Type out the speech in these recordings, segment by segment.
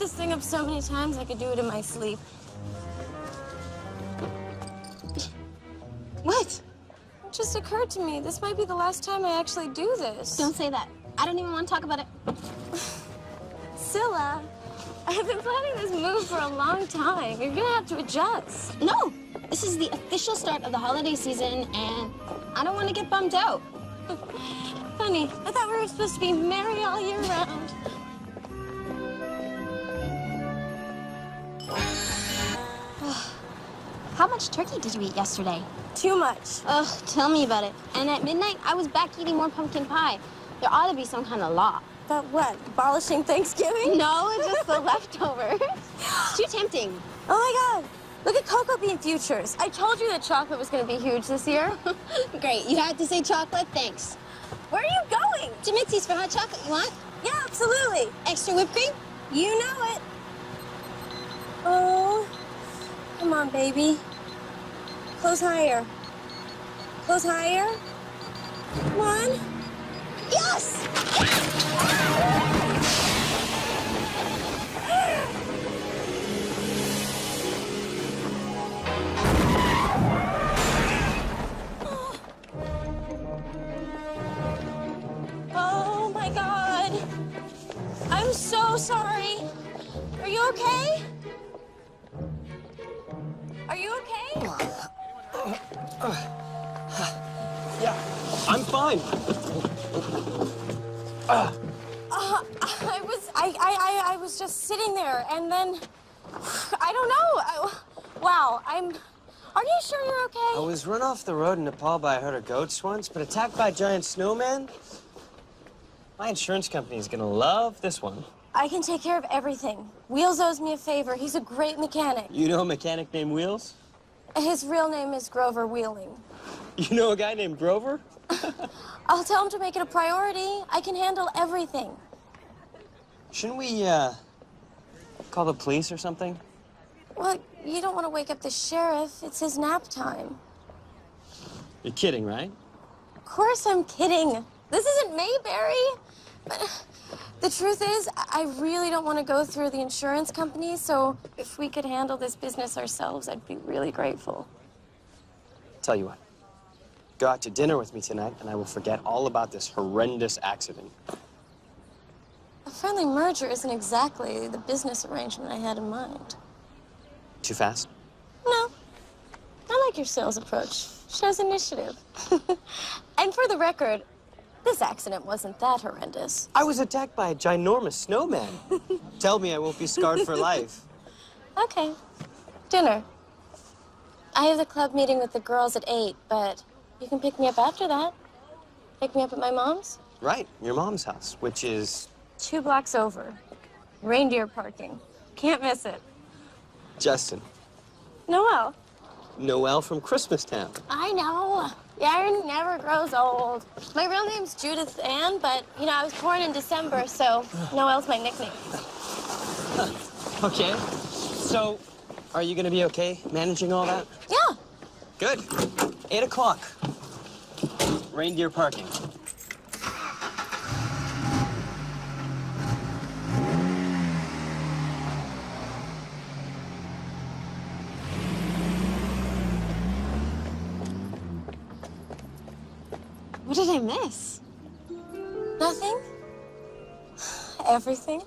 this thing up so many times I could do it in my sleep. What? It just occurred to me, this might be the last time I actually do this. Don't say that. I don't even want to talk about it. Scylla, I've been planning this move for a long time. You're gonna have to adjust. No! This is the official start of the holiday season, and I don't want to get bummed out. Funny, I thought we were supposed to be merry all year round. How much turkey did you eat yesterday? Too much. Ugh, tell me about it. And at midnight, I was back eating more pumpkin pie. There ought to be some kind of law. About what? Abolishing Thanksgiving? No, it's just the leftovers. It's too tempting. Oh my God. Look at cocoa bean futures. I told you that chocolate was going to be huge this year. Great. You had to say chocolate? Thanks. Where are you going? To Mitzi's for hot chocolate. You want? Yeah, absolutely. Extra whipped cream? You know it. Oh, come on, baby. Close higher. Close higher. Come on. Yes! Oh my God. I'm so sorry. Are you okay? Are you okay? Yeah, I'm fine. I was just sitting there, and then I don't know. Wow, Are you sure you're okay? I was run off the road in Nepal by a herd of goats once, but attacked by a giant snowman. My insurance company is gonna love this one. I can take care of everything. Wheels owes me a favor. He's a great mechanic. You know a mechanic named Wheels? His real name is Grover Wheeling. You know a guy named Grover? I'll tell him to make it a priority. I can handle everything. Shouldn't we, call the police or something? Well, you don't want to wake up the sheriff. It's his nap time. You're kidding, right? Of course I'm kidding. This isn't Mayberry. But the truth is, I really don't want to go through the insurance company, so if we could handle this business ourselves, I'd be really grateful. Tell you what. Go out to dinner with me tonight, and I will forget all about this horrendous accident. A friendly merger isn't exactly the business arrangement I had in mind. Too fast? No. I like your sales approach. Shows initiative. And for the record, this accident wasn't that horrendous. I was attacked by a ginormous snowman. Tell me I won't be scarred for life. Okay. Dinner. I have the club meeting with the girls at 8, but you can pick me up after that. Pick me up at my mom's? Right, your mom's house, which is... 2 blocks over. Reindeer parking. Can't miss it. Justin. Noel. Noel from Christmastown. I know. Yarn never grows old. My real name's Judith Ann, but, you know, I was born in December, so Noel's my nickname. Okay. So, are you gonna be okay managing all that? Yeah. Good. 8 o'clock. Reindeer parking. What did I miss? Nothing. Everything.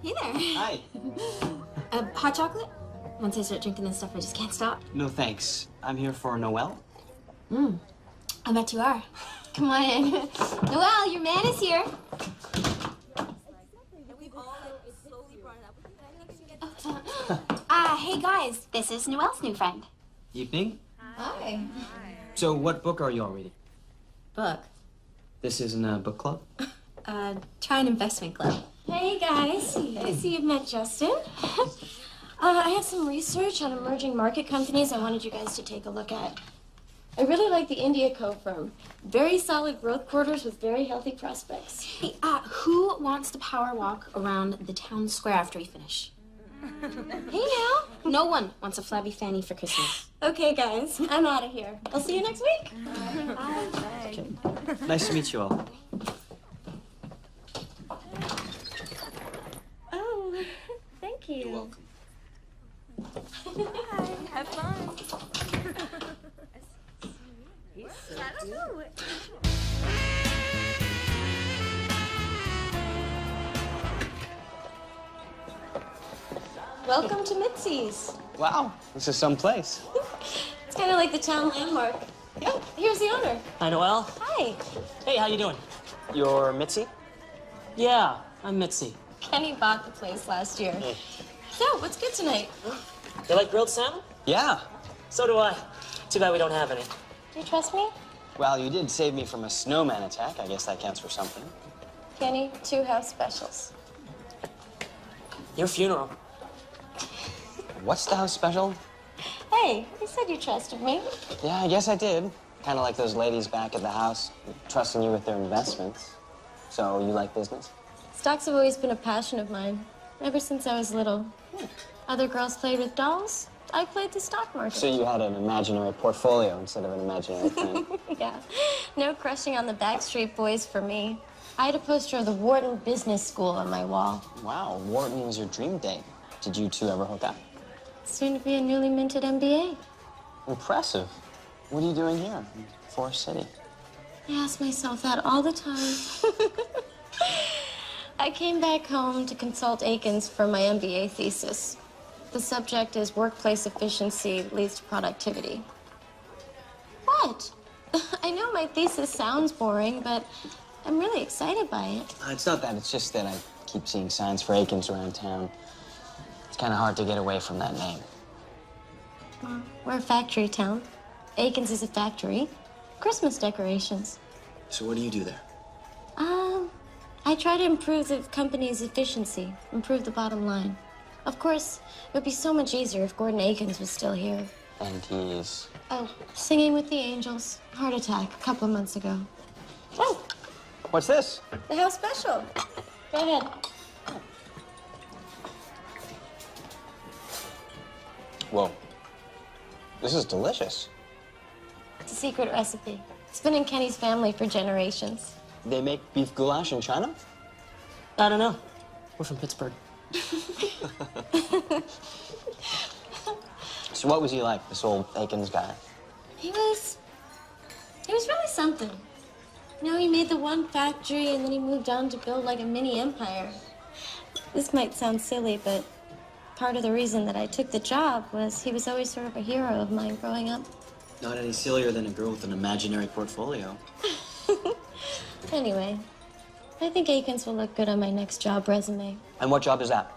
Hey there. Hi. Hot chocolate? Once I start drinking this stuff, I just can't stop. No thanks. I'm here for Noel. I bet you are. Come on in. Noelle, your man is here. Hey guys, this is Noelle's new friend. Evening. Hi. So what book are you all reading? Book. This isn't a book club? Try an investment club. Hey guys, I see you've met Justin. I have some research on emerging market companies I wanted you guys to take a look at. I really like the India Co. firm. Very solid growth quarters with very healthy prospects. Hey, who wants to power walk around the town square after we finish? Hey now. No one wants a flabby fanny for Christmas. Okay guys, I'm out of here. I'll see you next week. Okay. Nice to meet you all. Oh, thank you. You're welcome. Hi, have fun. I don't know. Welcome to Mitzi's. Wow, this is some place. It's kind of like the town landmark. Oh, here's the owner. Hi, Noelle. Hi. Hey, how you doing? You're Mitzi? Yeah, I'm Mitzi. Kenny bought the place last year. So, what's good tonight? You like grilled salmon? Yeah. So do I. Too bad we don't have any. Do you trust me? Well, you did save me from a snowman attack. I guess that counts for something. Kenny, 2 house specials. Your funeral. What's the house special? Hey, you said you trusted me. Yeah, I guess I did. Kind of like those ladies back at the house, trusting you with their investments. So, you like business? Stocks have always been a passion of mine, ever since I was little. Other girls played with dolls. I played the stock market. So you had an imaginary portfolio instead of an imaginary thing. Yeah, no crushing on the Backstreet Boys for me. I had a poster of the Wharton Business School on my wall. Wow, Wharton was your dream date. Did you two ever hook up? Soon to be a newly minted MBA. Impressive. What are you doing here in Forest City? I ask myself that all the time. I came back home to consult Akins for my MBA thesis. The subject is workplace efficiency leads to productivity. What? I know my thesis sounds boring, but I'm really excited by it. It's not that. It's just that I keep seeing signs for Akins around town. It's kind of hard to get away from that name. Well, we're a factory town. Akins is a factory. Christmas decorations. So what do you do there? I try to improve the company's efficiency, improve the bottom line. Of course, it would be so much easier if Gordon Akins was still here. And he's... Oh, singing with the angels. Heart attack a couple of months ago. Oh, What's this? the house special. Go ahead. Whoa. This is delicious. It's a secret recipe. It's been in Kenny's family for generations. They make beef goulash in China? I don't know. We're from Pittsburgh. So what was he like, this old Akins guy? He was really something. You know, he made the one factory and then he moved on to build like a mini empire. This might sound silly, but part of the reason that I took the job was he was always sort of a hero of mine growing up. Not any sillier than a girl with an imaginary portfolio. Anyway, I think Akins will look good on my next job resume. And what job is that?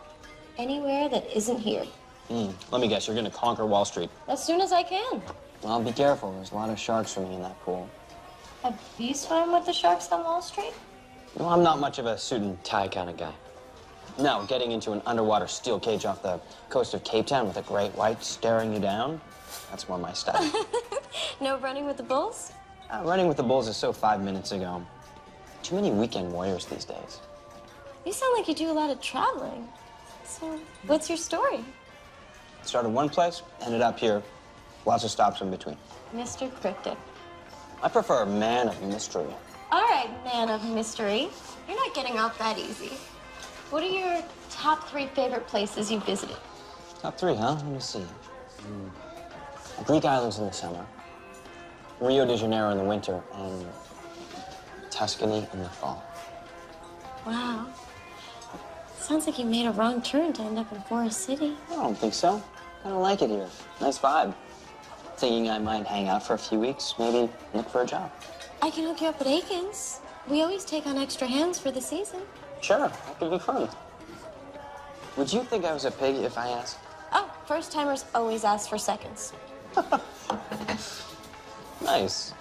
Anywhere that isn't here. Let me guess, you're gonna conquer Wall Street. As soon as I can. Well, be careful. There's a lot of sharks swimming in that pool. Have you swam with the sharks on Wall Street? Well, I'm not much of a suit and tie kind of guy. No, getting into an underwater steel cage off the coast of Cape Town with a great white staring you down, that's more my style. No running with the bulls? Running with the bulls is so 5 minutes ago. Too many weekend warriors these days. You sound like you do a lot of traveling. So, what's your story? Started one place, ended up here. Lots of stops in between. Mr. Cryptic. I prefer a man of mystery. All right, man of mystery. You're not getting off that easy. What are your top 3 favorite places you visited? Top 3, huh? Let me see. Greek islands in the summer, Rio de Janeiro in the winter, and Tuscany in the fall. Wow. Sounds like you made a wrong turn to end up in Forest City. I don't think so. Kind of like it here. Nice vibe. Thinking I might hang out for a few weeks, maybe look for a job. I can hook you up at Aiken's. We always take on extra hands for the season. Sure, that could be fun. Would you think I was a pig if I asked? Oh, first-timers always ask for seconds. Nice.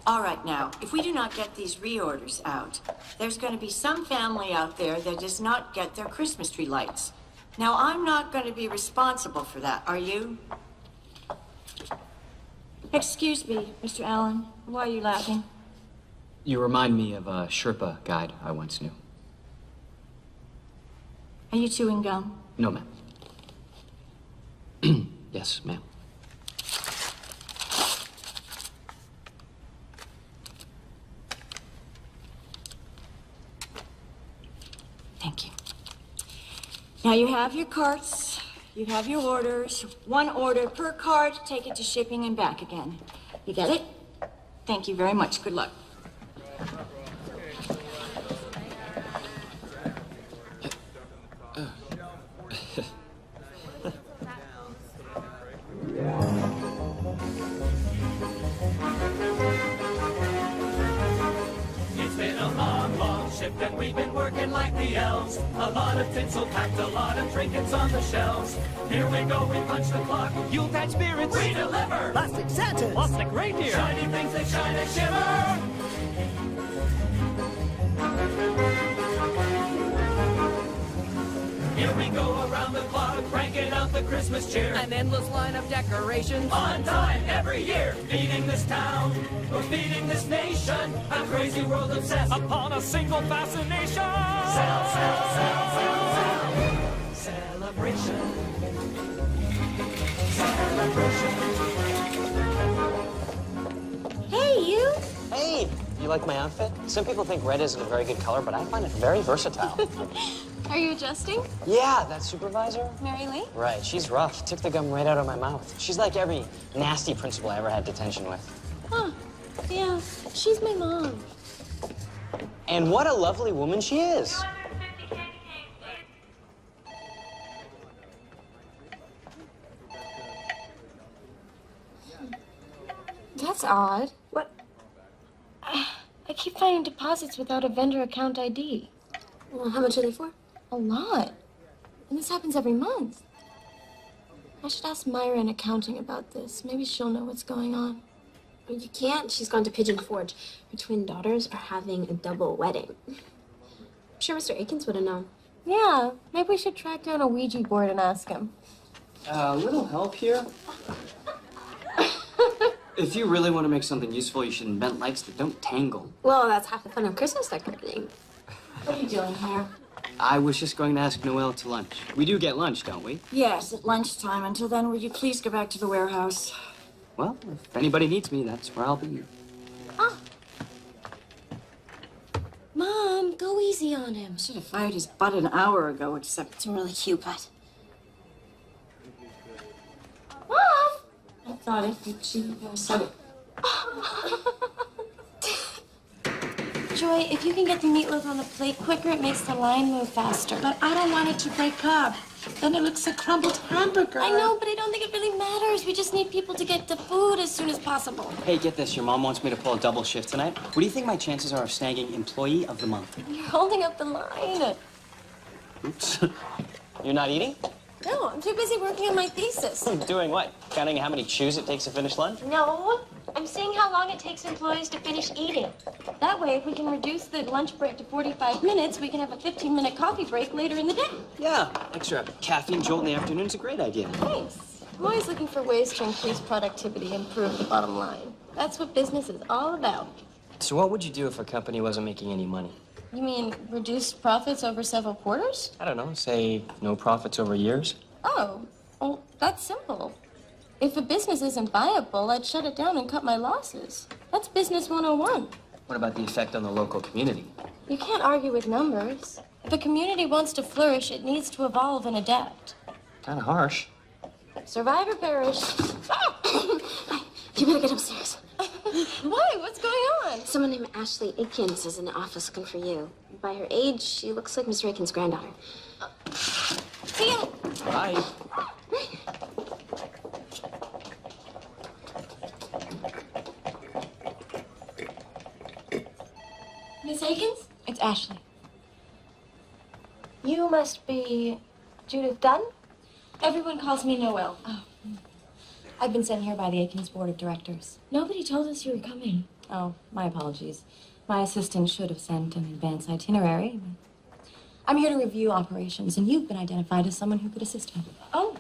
All right, now, if we do not get these reorders out, there's going to be some family out there that does not get their Christmas tree lights. Now, I'm not going to be responsible for that, are you? Excuse me, Mr. Allen. Why are you laughing? You remind me of a Sherpa guide I once knew. Are you chewing gum? No, ma'am. Yes, ma'am. Thank you. Now you have your carts, you have your orders. One order per cart, take it to shipping and back again. You get it? Thank you very much. Good luck. It's been a long, long shift and we've been working like the elves. A lot of tinsel packed, a lot of trinkets on the shelves. Here we go, we punch the clock. Yuletide spirits, we deliver. Plastic Santas, plastic reindeer, shiny things that shine and shimmer. Here we go around the clock, cranking out the Christmas cheer. An endless line of decorations. On time every year, feeding this town, we're feeding this nation. A crazy world obsessed upon a single fascination. Sell, sell, sell, sell, sell. Celebration. Celebration. Hey, you! Hey, you like my outfit? Some people think red isn't a very good color, but I find it very versatile. Are you adjusting? Yeah, that supervisor? Mary Lee? Right, she's rough. Took the gum right out of my mouth. She's like every nasty principal I ever had detention with. Huh. Yeah, she's my mom. And what a lovely woman she is. That's odd. What? I keep finding deposits without a vendor account ID. Well, how much are they for? A lot. And this happens every month. I should ask Myra in accounting about this. Maybe she'll know what's going on. Well, you can't. She's gone to Pigeon Forge. Her twin daughters are having a double wedding. I'm sure Mr. Akins would have known. Yeah, maybe we should track down a Ouija board and ask him. A little help here? If you really want to make something useful, you should invent lights that don't tangle. Well, that's half the fun of Christmas decorating. What are you doing here? I was just going to ask Noelle to lunch. We do get lunch, don't we? Yes, at lunchtime. Until then, will you please go back to the warehouse? Well, if anybody needs me, that's where I'll be. Ah. Mom, go easy on him. Should have fired his butt an hour ago, except It's a really cute butt. Mom! I thought if you said Joy, if you can get the meatloaf on the plate quicker, it makes the line move faster. But I don't want it to break up. Then it looks like crumbled hamburger. I know, but I don't think it really matters. We just need people to get the food as soon as possible. Hey, get this. Your mom wants me to pull a double shift tonight. What do you think my chances are of snagging Employee of the Month? You're holding up the line. Oops. You're not eating? No, I'm too busy working on my thesis. Doing what? Counting how many chews it takes to finish lunch? No, I'm seeing how long it takes employees to finish eating. That way, if we can reduce the lunch break to 45 minutes, we can have a 15-minute coffee break later in the day. Yeah, extra caffeine jolt in the afternoon is a great idea. Thanks. I'm always looking for ways to increase productivity, improve the bottom line. That's what business is all about. So what would you do if a company wasn't making any money? You mean reduced profits over several quarters? I don't know, say no profits over years? Oh, well, that's simple. If a business isn't viable, I'd shut it down and cut my losses. That's business 101. What about the effect on the local community? You can't argue with numbers. If a community wants to flourish, it needs to evolve and adapt. Kind of harsh. Survive or perish. You better get upstairs. Why? What's going on? Someone named Ashley Aikens is in the office looking for you. By her age, she looks like Mr. Aikens' granddaughter. See ya. Bye. Miss Aikens? It's Ashley. You must be Judith Dunn? Everyone calls me Noelle. Oh. I've been sent here by the Aikens Board of Directors. Nobody told us you were coming. Oh, my apologies. My assistant should have sent an advance itinerary. I'm here to review operations, and you've been identified as someone who could assist me. Oh,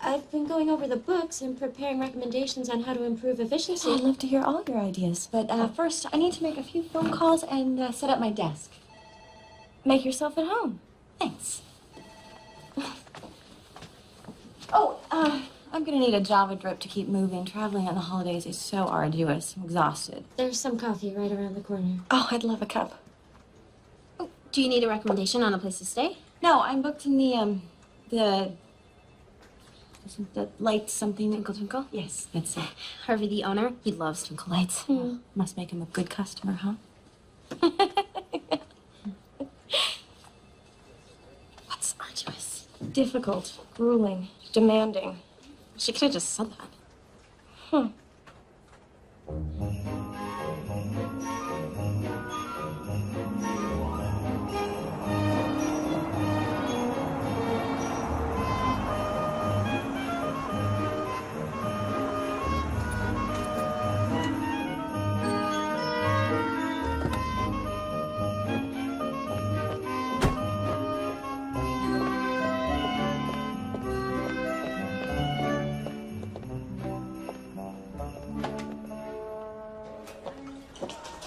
I've been going over the books and preparing recommendations on how to improve efficiency. Oh, I'd love to hear all your ideas, but first I need to make a few phone calls and set up my desk. Make yourself at home. Thanks. I'm gonna need a Java drip to keep moving. Traveling on the holidays is so arduous. I'm exhausted. There's some coffee right around the corner. Oh, I'd love a cup. Oh, do you need a recommendation on a place to stay? No, I'm booked in the light something. Twinkle Twinkle? Yes, that's it. Harvey, the owner, he loves twinkle lights. Must make him a good customer, huh? What's arduous? Difficult, grueling, demanding. She could have just said that.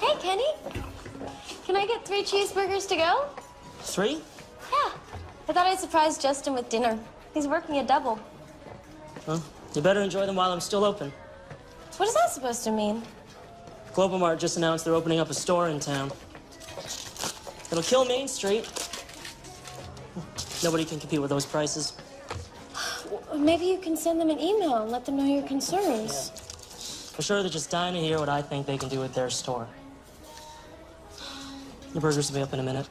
Hey, Kenny. Can I get 3 cheeseburgers to go? 3? Yeah. I thought I'd surprise Justin with dinner. He's working a double. Well, you better enjoy them while I'm still open. What is that supposed to mean? Global Mart just announced they're opening up a store in town. It'll kill Main Street. Nobody can compete with those prices. Maybe you can send them an email and let them know your concerns. For sure, they're just dying to hear what I think they can do at their store. Your burgers will be up in a minute.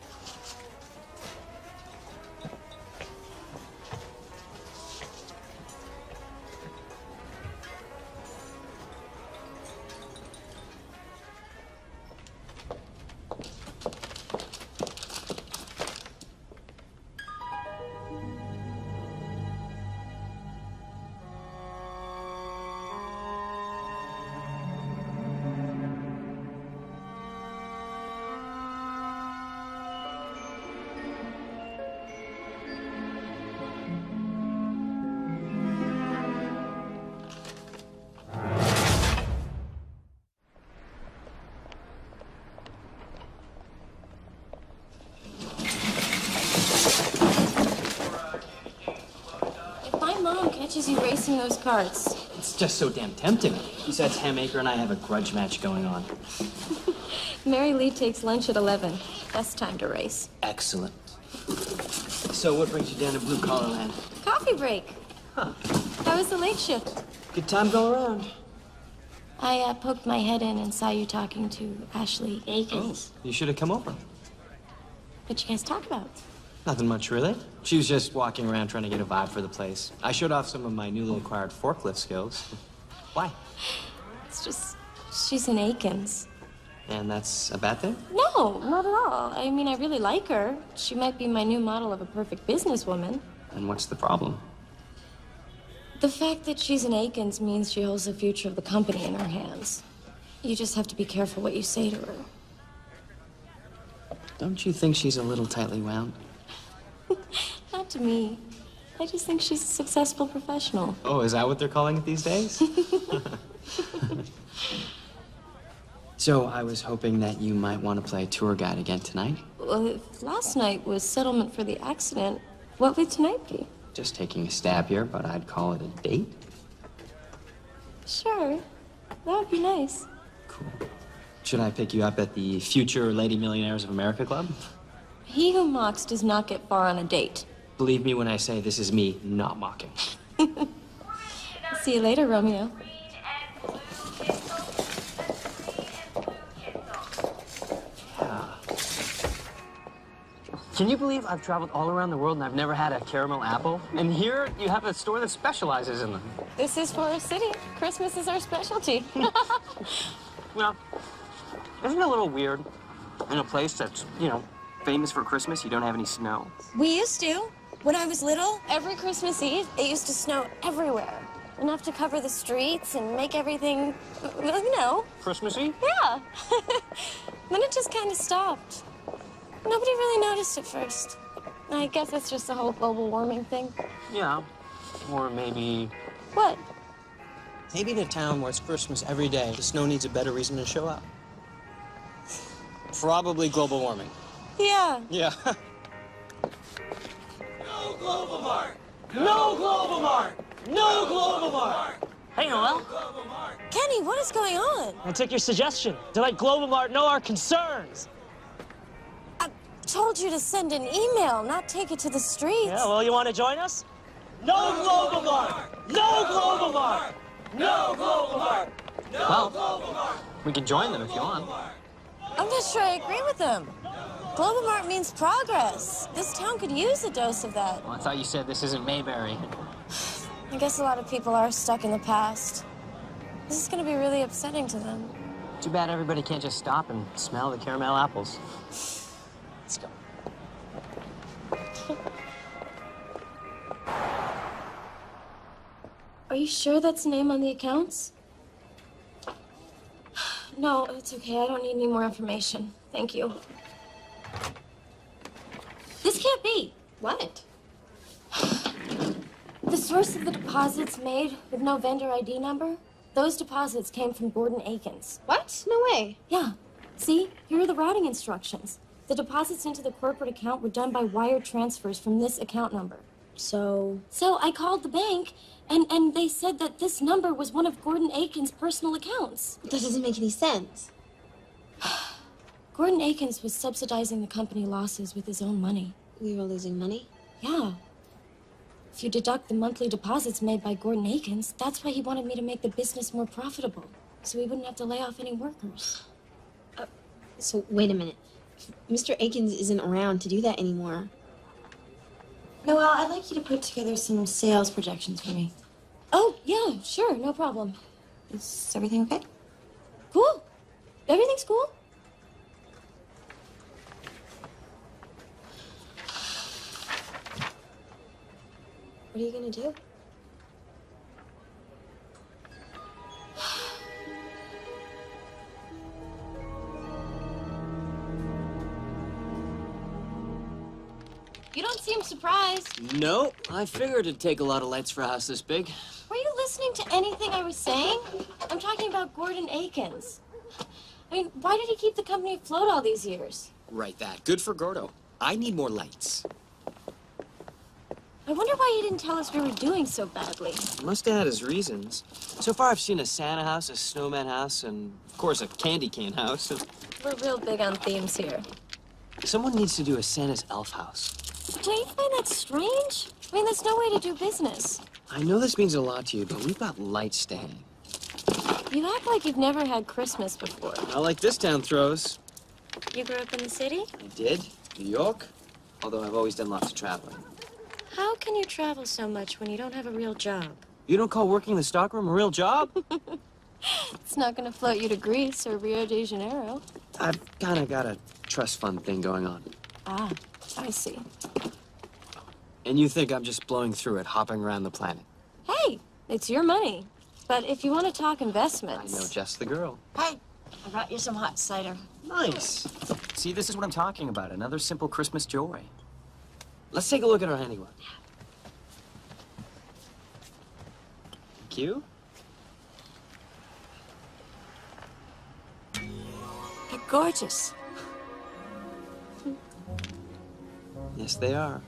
Catches you racing those carts. It's just so damn tempting. Besides, Hamaker and I have a grudge match going on. Mary Lee takes lunch at 11. Best time to race. Excellent. So what brings you down to Blue Collar Land? Coffee break. Huh. How was the late shift? Good time go around. I poked my head in and saw you talking to Ashley Aikens. You should have come over. What'd you guys talk about? Nothing much, really. She was just walking around trying to get a vibe for the place. I showed off some of my newly acquired forklift skills. Why? It's just, she's an Aikens. And that's a bad thing? No, not at all. I mean, I really like her. She might be my new model of a perfect businesswoman. And what's the problem? The fact that she's an Aikens means she holds the future of the company in her hands. You just have to be careful what you say to her. Don't you think she's a little tightly wound? Not to me. I just think she's a successful professional. Oh, is that what they're calling it these days? So I was hoping that you might want to play tour guide again tonight. Well, if last night was settlement for the accident, what would tonight be? Just taking a stab here, but I'd call it a date. Sure. That would be nice. Cool. Should I pick you up at the Future Lady Millionaires of America Club? He who mocks does not get far on a date. Believe me when I say this is me not mocking. See you later, Romeo. Can you believe I've traveled all around the world and I've never had a caramel apple? And here you have a store that specializes in them. This is Forest City. Christmas is our specialty. Well, isn't it a little weird in a place that's, famous for Christmas, you don't have any snow? We used to. When I was little, every Christmas Eve, it used to snow everywhere. Enough to cover the streets and make everything, Christmassy? Yeah. Then it just kind of stopped. Nobody really noticed at first. I guess it's just the whole global warming thing. Yeah. Or maybe... What? Maybe in a town where it's Christmas every day, the snow needs a better reason to show up. Probably global warming. Yeah. Yeah. No Global Mart! No Global Mart! No Global Mart! Hey, Noel. Kenny, what is going on? I took your suggestion to let Global Mart know our concerns. I told you to send an email, not take it to the streets. Yeah, well, you want to join us? No Global Mart! No Global Mart! No Global Mart! No Global Well, Mart! we can join them if you want. I'm not sure I agree with them. Global Mart means progress. This town could use a dose of that. Well, I thought you said this isn't Mayberry. I guess a lot of people are stuck in the past. This is going to be really upsetting to them. Too bad everybody can't just stop and smell the caramel apples. Let's go. Are you sure that's the name on the accounts? No, it's okay. I don't need any more information. Thank you. This can't be. What? The source of the deposits made with no vendor ID number, those deposits came from Gordon Akins. What? No way. Yeah. See, here are the routing instructions. The deposits into the corporate account were done by wire transfers from this account number. So I called the bank, and they said that this number was one of Gordon Akins' personal accounts. that doesn't make any sense. Gordon Akins was subsidizing the company losses with his own money. We were losing money? Yeah. If you deduct the monthly deposits made by Gordon Akins, that's why he wanted me to make the business more profitable, so we wouldn't have to lay off any workers. So wait a minute. Mr. Akins isn't around to do that anymore. Noelle, I'd like you to put together some sales projections for me. Oh, yeah, sure, no problem. Is everything okay? Cool. Everything's cool. What are you gonna do? You don't seem surprised. No, I figured it'd take a lot of lights for a house this big. Were you listening to anything I was saying? I'm talking about Gordon Akins. I mean, why did he keep the company afloat all these years? Right, that. Good for Gordo. I need more lights. I wonder why he didn't tell us we were doing so badly. He must have had his reasons. So far, I've seen a Santa house, a snowman house, and, of course, a candy cane house. We're real big on themes here. Someone needs to do a Santa's elf house. Don't you find that strange? I mean, there's no way to do business. I know this means a lot to you, but we've got lights to hang. You act like you've never had Christmas before. Not like this town throws. You grew up in the city? I did. New York. Although I've always done lots of traveling. How can you travel so much when you don't have a real job? You don't call working the stockroom a real job? It's not gonna float you to Greece or Rio de Janeiro. I've kind of got a trust fund thing going on. Ah, I see. And you think I'm just blowing through it, hopping around the planet? Hey, it's your money. But if you want to talk I investments... know just the girl. Hey, I brought you some hot cider. Nice. See, this is what I'm talking about. Another simple Christmas joy. Let's take a look at our handiwork. Thank you. They're gorgeous. Yes, they are.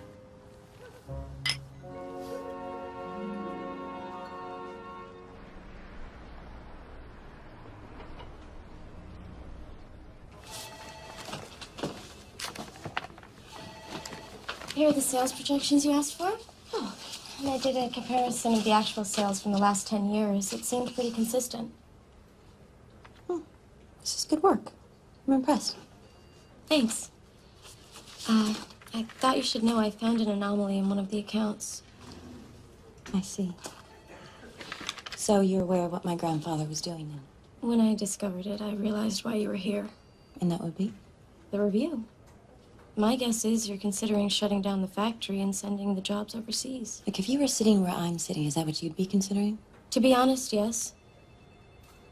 Here are the sales projections you asked for. Oh, and I did a comparison of the actual sales from the last 10 years. It seemed pretty consistent. This is good work. I'm impressed. Thanks. I thought you should know I found an anomaly in one of the accounts. I see. So you're aware of what my grandfather was doing then? When I discovered it, I realized why you were here. And that would be? The review. My guess is you're considering shutting down the factory and sending the jobs overseas. Like, if you were sitting where I'm sitting, is that what you'd be considering? To be honest, yes.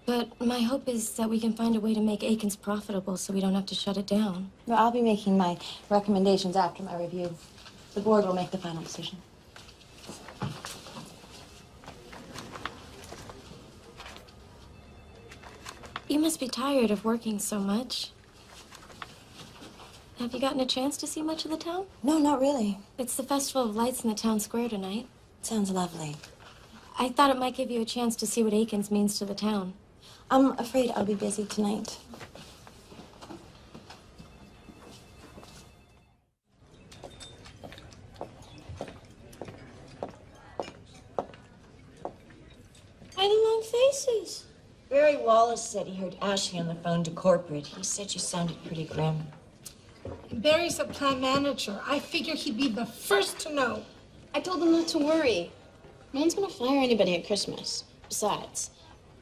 But my hope is that we can find a way to make Aikens profitable so we don't have to shut it down. Well, I'll be making my recommendations after my review. The board will make the final decision. You must be tired of working so much. Have you gotten a chance to see much of the town? No, not really. It's the Festival of Lights in the town square tonight. Sounds lovely. I thought it might give you a chance to see what Aikens means to the town. I'm afraid I'll be busy tonight. Why the long faces? Barry Wallace said he heard Ashley on the phone to corporate. He said you sounded pretty grim. Barry's a plant manager. I figure he'd be the first to know. I told them not to worry. No one's gonna fire anybody at Christmas. Besides,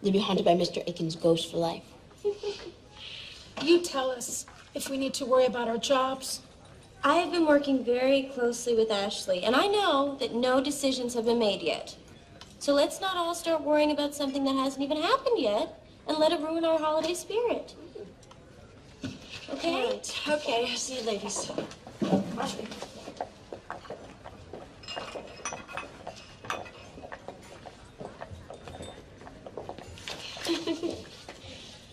they'll be haunted by Mr. Aikens' ghost for life. You tell us if we need to worry about our jobs. I have been working very closely with Ashley, and I know that no decisions have been made yet. So let's not all start worrying about something that hasn't even happened yet and let it ruin our holiday spirit. Okay? Right. Okay, see you ladies. Watch me.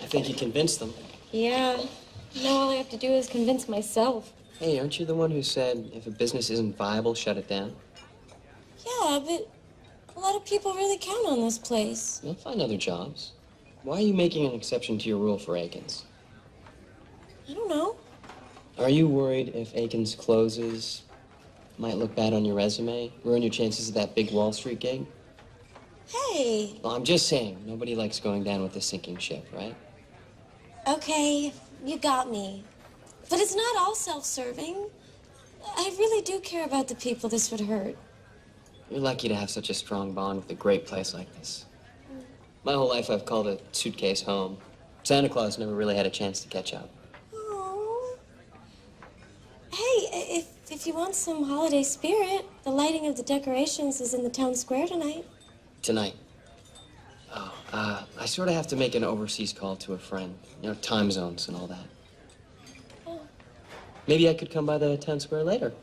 I think you convinced them. Yeah. Now all I have to do is convince myself. Hey, aren't you the one who said if a business isn't viable, shut it down? Yeah, but a lot of people really count on this place. They'll find other jobs. Why are you making an exception to your rule for Aikens? I don't know. Are you worried if Aikens closes, might look bad on your resume, ruin your chances of that big Wall Street gig? Hey. Well, I'm just saying, nobody likes going down with a sinking ship, right? Okay, you got me. But it's not all self-serving. I really do care about the people this would hurt. You're lucky to have such a strong bond with a great place like this. My whole life I've called a suitcase home. Santa Claus never really had a chance to catch up. Oh. Hey, if you want some holiday spirit, the lighting of the decorations is in the town square tonight. Tonight. Oh, I sort of have to make an overseas call to a friend. You know, time zones and all that. Oh. Maybe I could come by the town square later.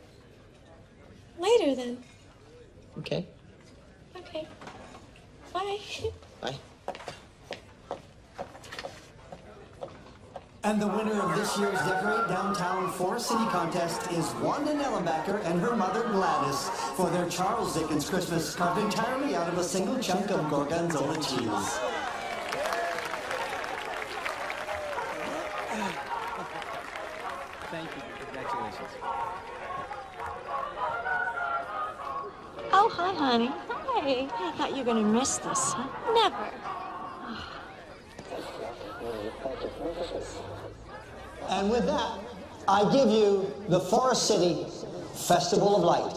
Later, then. Okay. Okay. Bye. Bye. And the winner of this year's Decorate Downtown Forest City contest is Wanda Nellenbacker and her mother Gladys for their Charles Dickens Christmas carved entirely out of a single chunk of Gorgonzola cheese. Thank you. Congratulations. Oh, hi, honey. Hi. I thought you were going to miss this, huh? Never. And with that, I give you the Forest City Festival of Light.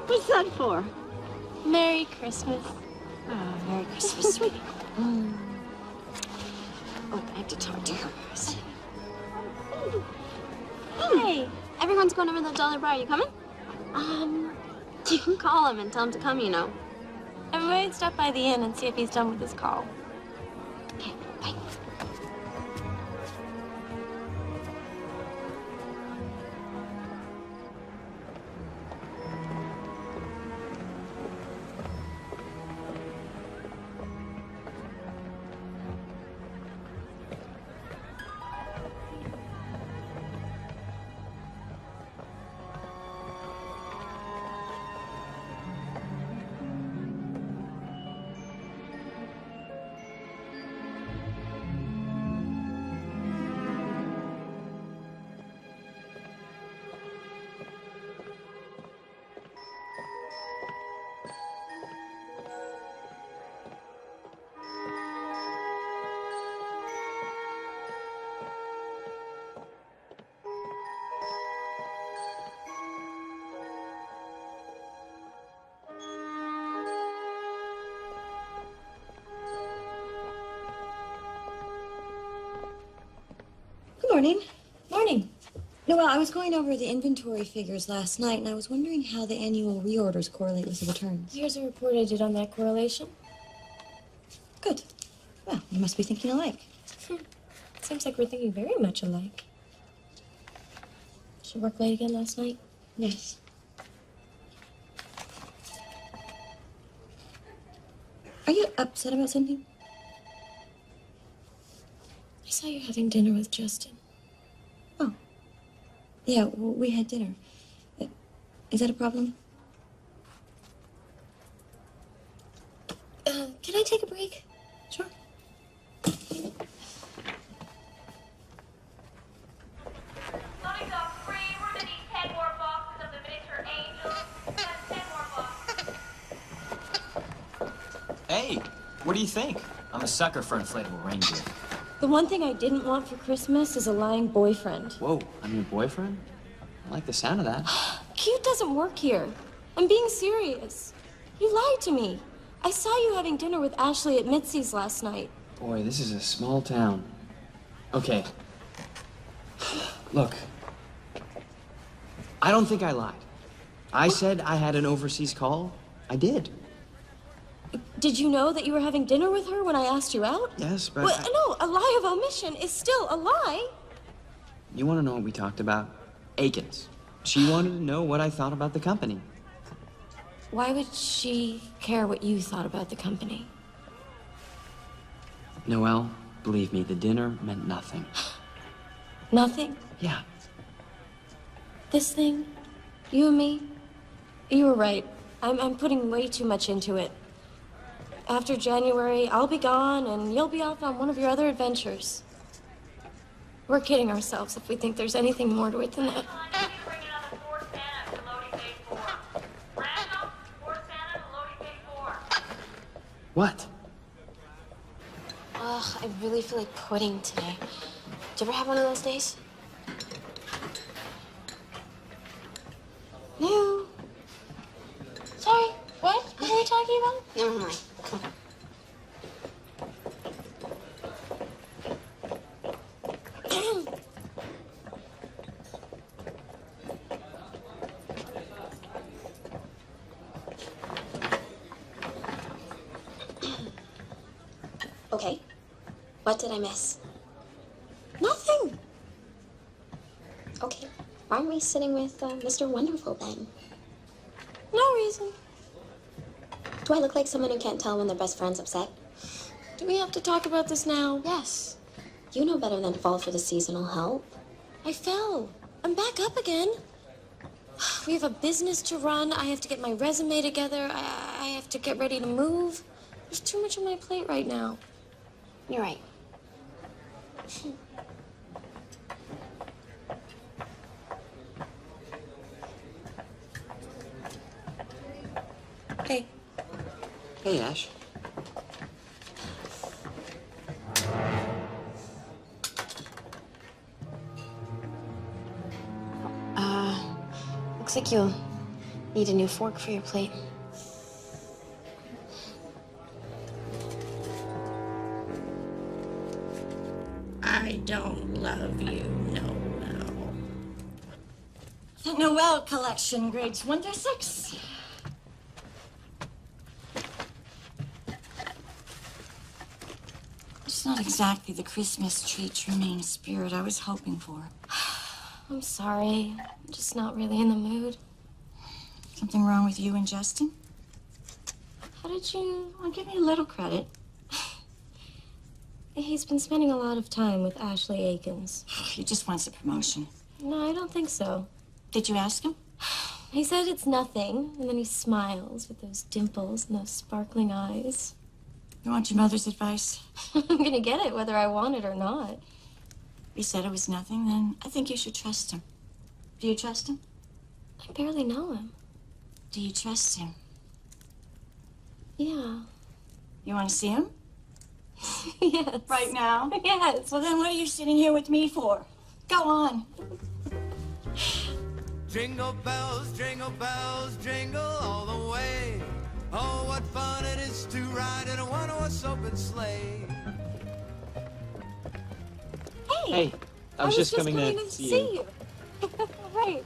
What's that for? Merry Christmas. Oh, Merry Christmas, sweetie. Oh, I have to talk to her. Hey, everyone's going over to the Dollar Bar. You coming? You can call him and tell him to come, you know. Everybody stop by the inn and see if he's done with his call. Okay, bye. Morning. Morning. Noelle, I was going over the inventory figures last night, and I was wondering how the annual reorders correlate with the returns. Here's a report I did on that correlation. Good. Well, you must be thinking alike. Seems like we're thinking very much alike. Did you work late again last night? Yes. Are you upset about something? I saw you having dinner with Justin. Oh. Yeah, well, we had dinner. Is that a problem? Can I take a break? Sure. Hey, what do you think? I'm a sucker for inflatable reindeer. The one thing I didn't want for Christmas is a lying boyfriend. Whoa, I'm your boyfriend? I like the sound of that. Cute doesn't work here. I'm being serious. You lied to me. I saw you having dinner with Ashley at Mitzi's last night. Boy, this is a small town. Okay. Look. I don't think I lied. I said I had an overseas call. I did. Did you know that you were having dinner with her when I asked you out? Yes, but... Well, no, a lie of omission is still a lie. You want to know what we talked about? Akins. She wanted to know what I thought about the company. Why would she care what you thought about the company? Noelle, believe me, the dinner meant nothing. Nothing? Yeah. This thing? You and me? You were right. I'm putting way too much into it. After January, I'll be gone, and you'll be off on one of your other adventures. We're kidding ourselves if we think there's anything more to it than that. What? Ugh, I really feel like pudding today. Did you ever have one of those days? No. Sorry, what? What are we talking about? Never mind. Come on. Okay. What did I miss? Nothing. Okay. Why aren't we sitting with Mr. Wonderful then? No reason. Do I look like someone who can't tell when their best friend's upset? Do we have to talk about this now? Yes. You know better than fall for the seasonal help. I fell. I'm back up again. We have a business to run. I have to get my resume together. I have to get ready to move. There's too much on my plate right now. You're right. Hey. Hey, Ash. Looks like you'll need a new fork for your plate. I don't love you, no. The Noelle collection, grades 1 through 6. It's not exactly the Christmas tree trimming spirit I was hoping for. I'm sorry. I'm just not really in the mood. Something wrong with you and Justin? How did you... Well, give me a little credit. He's been spending a lot of time with Ashley Akins. He just wants a promotion. No, I don't think so. Did you ask him? He said it's nothing, and then he smiles with those dimples and those sparkling eyes. You want your mother's advice? I'm gonna get it whether I want it or not. He said it was nothing, then I think you should trust him. Do you trust him? I barely know him. Do you trust him? Yeah. You want to see him? Yes. Right now? Yes. Well, then what are you sitting here with me for? Go on. Jingle bells, jingle all the way. Oh, what fun it is to ride in a one-horse open sleigh. Hey, I was just coming to see see you. Right.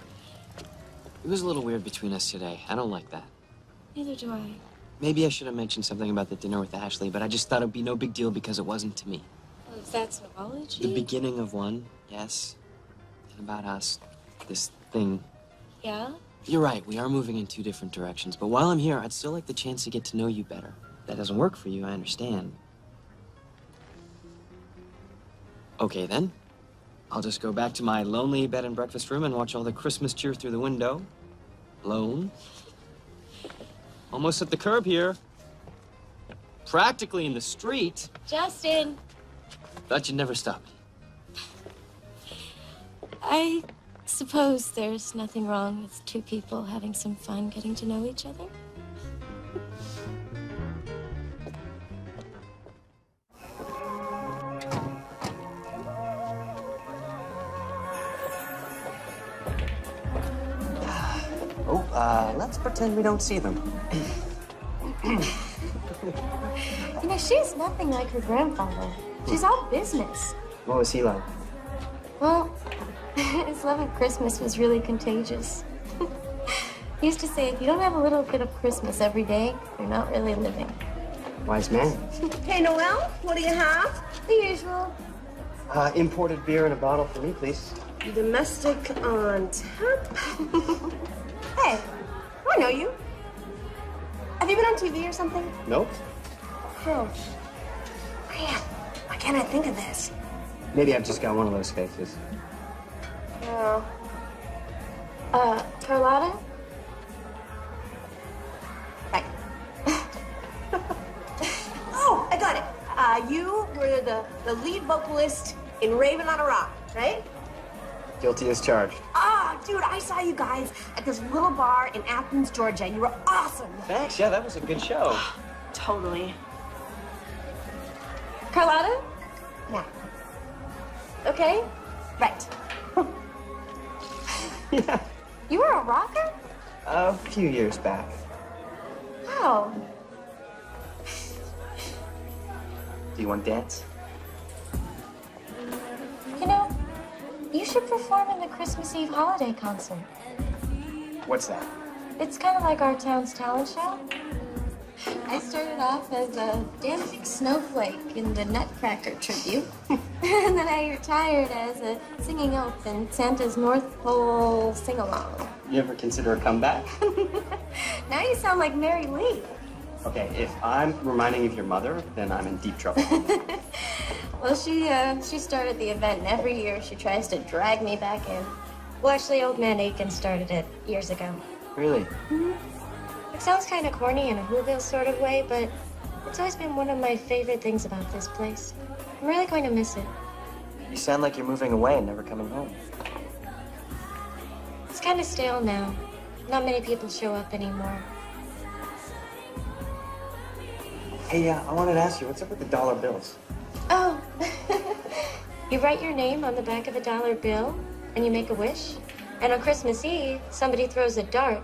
It was a little weird between us today. I don't like that. Neither do I. Maybe I should have mentioned something about the dinner with Ashley, but I just thought it'd be no big deal because it wasn't to me. Well, is that an apology? The beginning of one, yes. And about us, this thing. Yeah? You're right, we are moving in two different directions, but while I'm here, I'd still like the chance to get to know you better. If that doesn't work for you, I understand. Okay, then. I'll just go back to my lonely bed and breakfast room and watch all the Christmas cheer through the window. Alone. Almost at the curb here. Practically in the street. Justin. Thought you'd never stop me. I suppose there's nothing wrong with two people having some fun getting to know each other. Let's pretend we don't see them. You know, she's nothing like her grandfather. She's all business. What was he like? Well, his love of Christmas was really contagious. He used to say, if you don't have a little bit of Christmas every day, you're not really living. Wise man. Hey, Noel, what do you have? The usual. Imported beer in a bottle for me, please. Domestic on tap. Hey, I know you. Have you been on TV or something? Nope. Oh. Man, why can't I think of this? Maybe I've just got one of those faces. Oh. Carlotta? Right. Oh, I got it. You were the lead vocalist in Raven on a Rock, right? Guilty as charged. Ah, dude, I saw you guys at this little bar in Athens, Georgia. You were awesome. Thanks, yeah, that was a good show. Totally. Carlotta? Yeah. Okay. Right. Yeah. You were a rocker? A few years back. Wow. Do you want to dance? You know, you should perform in the Christmas Eve holiday concert. What's that? It's kind of like our town's talent show. I started off as a dancing snowflake in the Nutcracker tribute. And then I retired as a singing elf in Santa's North Pole sing-along. You ever consider a comeback? Now you sound like Mary Lee. Okay, if I'm reminding you of your mother, then I'm in deep trouble. Well, she started the event, and every year she tries to drag me back in. Well, actually, Old Man Aiken started it years ago. Really? Mm-hmm. It sounds kind of corny in a Whoville sort of way, but it's always been one of my favorite things about this place. I'm really going to miss it. You sound like you're moving away and never coming home. It's kind of stale now. Not many people show up anymore. Hey, I wanted to ask you, what's up with the dollar bills? Oh, you write your name on the back of a dollar bill, and you make a wish. And on Christmas Eve, somebody throws a dart,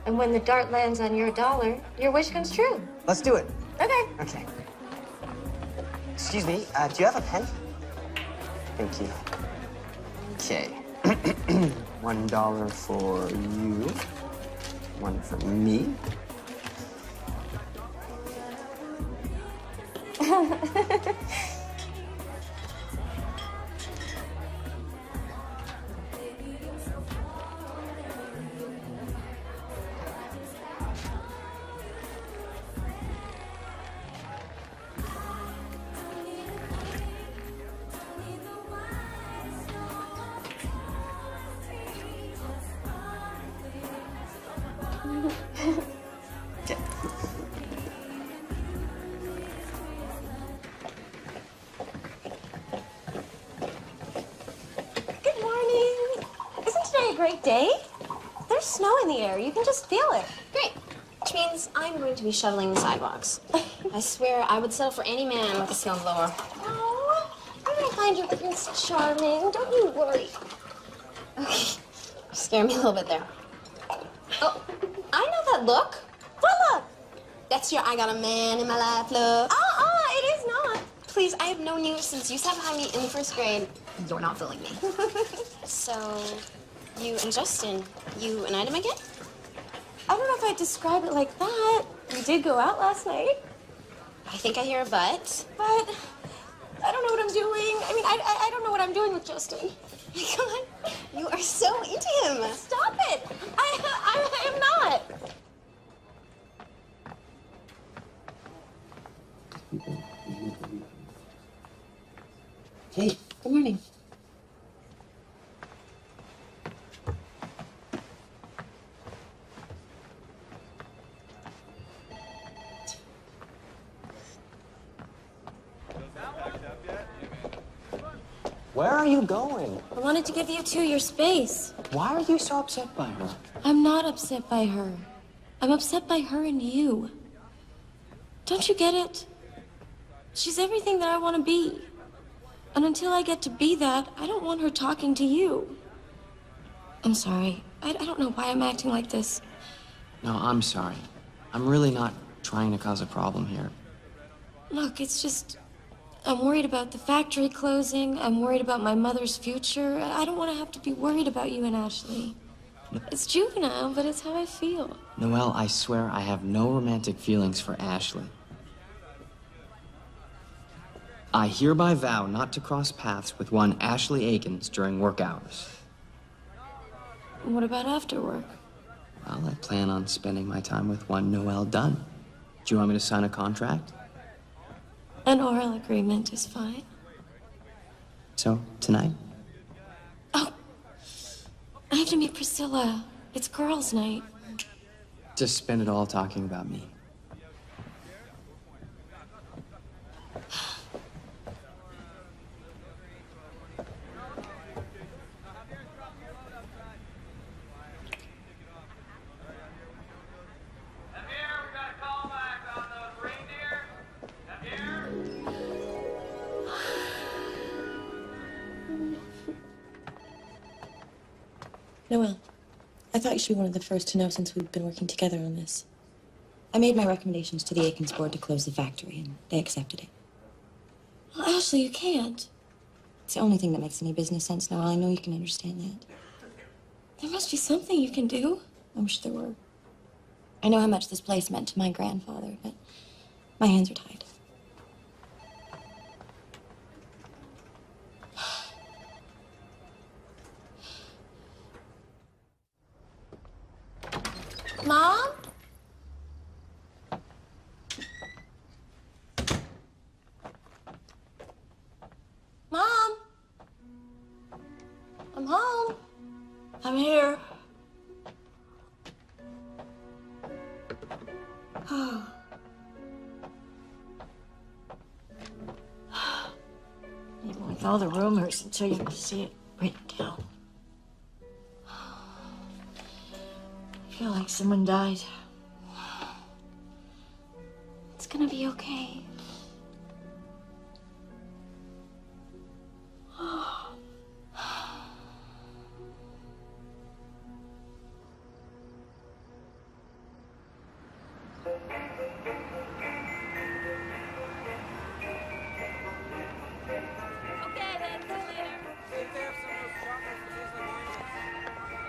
and when the dart lands on your dollar, your wish comes true. Let's do it. Okay. Okay. Excuse me, do you have a pen? Thank you. Okay. $1 for you. One for me. Good morning. Isn't today a great day? There's snow in the air. You can just feel it. Great. Which means I'm going to be shoveling the sidewalks. I swear I would settle for any man with a snowblower. Oh, I'm gonna find your Prince Charming. Don't you worry. Okay. You scare me a little bit there. Oh, I know that look. What look? That's your I got a man in my life look. It is not. Please, I have known you since you sat behind me in the first grade. You're not fooling me. So, you and Justin, you an item again? I don't know if I'd describe it like that. We did go out last night. I think I hear a but. But I don't know what I'm doing. I mean, I don't know what I'm doing with Justin. My God, you are so into him. Stop it! I am not. Hey, good morning. Where are you going? I wanted to give you two your space. Why are you so upset by her? I'm not upset by her. I'm upset by her and you. Don't you get it? She's everything that I want to be. And until I get to be that, I don't want her talking to you. I'm sorry. I don't know why I'm acting like this. No, I'm sorry. I'm really not trying to cause a problem here. Look, it's just... I'm worried about the factory closing. I'm worried about my mother's future. I don't want to have to be worried about you and Ashley. It's juvenile, but it's how I feel. Noelle, I swear I have no romantic feelings for Ashley. I hereby vow not to cross paths with one Ashley Akins during work hours. What about after work? Well, I plan on spending my time with one Noelle Dunn. Do you want me to sign a contract? An oral agreement is fine. So, tonight? Oh, I have to meet Priscilla. It's girls' night. Just spend it all talking about me. Noelle, I thought you should be one of the first to know since we've been working together on this. I made my recommendations to the Akins board to close the factory, and they accepted it. Well, Ashley, you can't. It's the only thing that makes any business sense, Noelle. I know you can understand that. There must be something you can do. I wish there were. I know how much this place meant to my grandfather, but my hands are tied. Mom? Mom? I'm home. I'm here. Even with all the rumors, until you can see it written down. I feel like someone died. It's gonna be okay.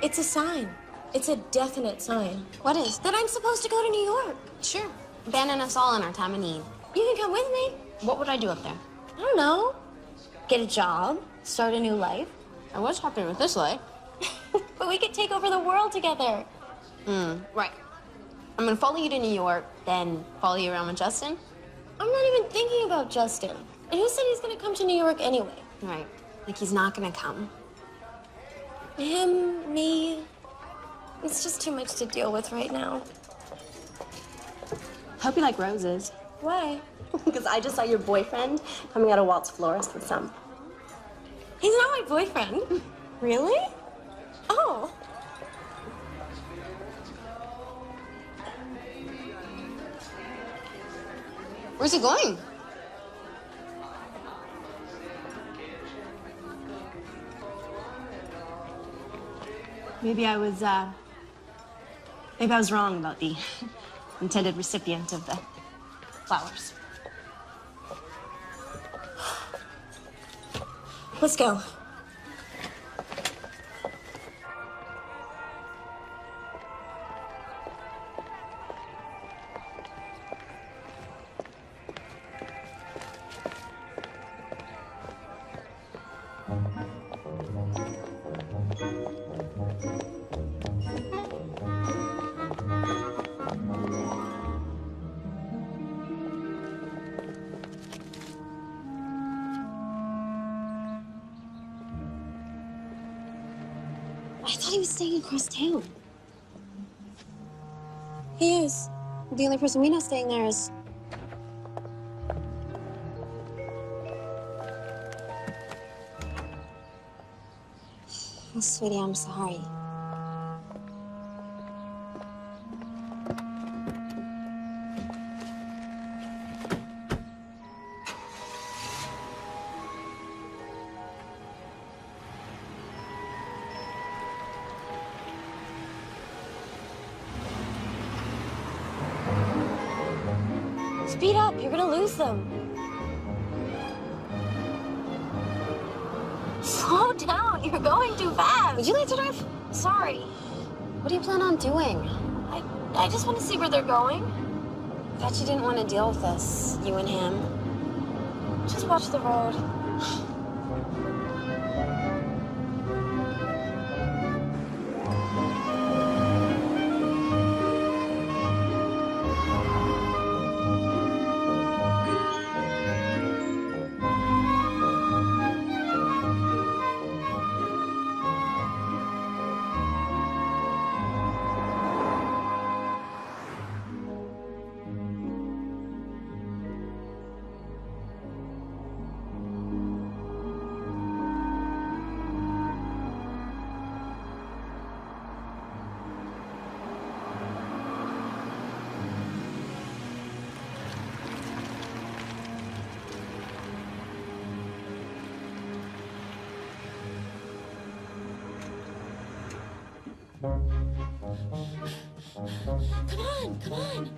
It's a sign. It's a definite sign. What is? That I'm supposed to go to New York. Sure. Abandon us all in our time of need. You can come with me. What would I do up there? I don't know. Get a job. Start a new life. I was happy with this life. But we could take over the world together. Right. I'm gonna follow you to New York, then follow you around with Justin. I'm not even thinking about Justin. And who said he's gonna come to New York anyway? Right. Like he's not gonna come. Him, me. It's just too much to deal with right now. Hope you like roses. Why? Because I just saw your boyfriend coming out of Walt's Florist with some. He's not my boyfriend. Really? Oh. Where's he going? Maybe I was wrong about the intended recipient of the flowers. Let's go. thought he was staying across town. He is. The only person we know staying there is... Oh, sweetie, I'm sorry. Speed up, you're gonna lose them. Slow down, you're going too fast. Would you like to drive? Sorry. What do you plan on doing? I just want to see where they're going. Thought you didn't want to deal with this, you and him. Just watch the road. Come on.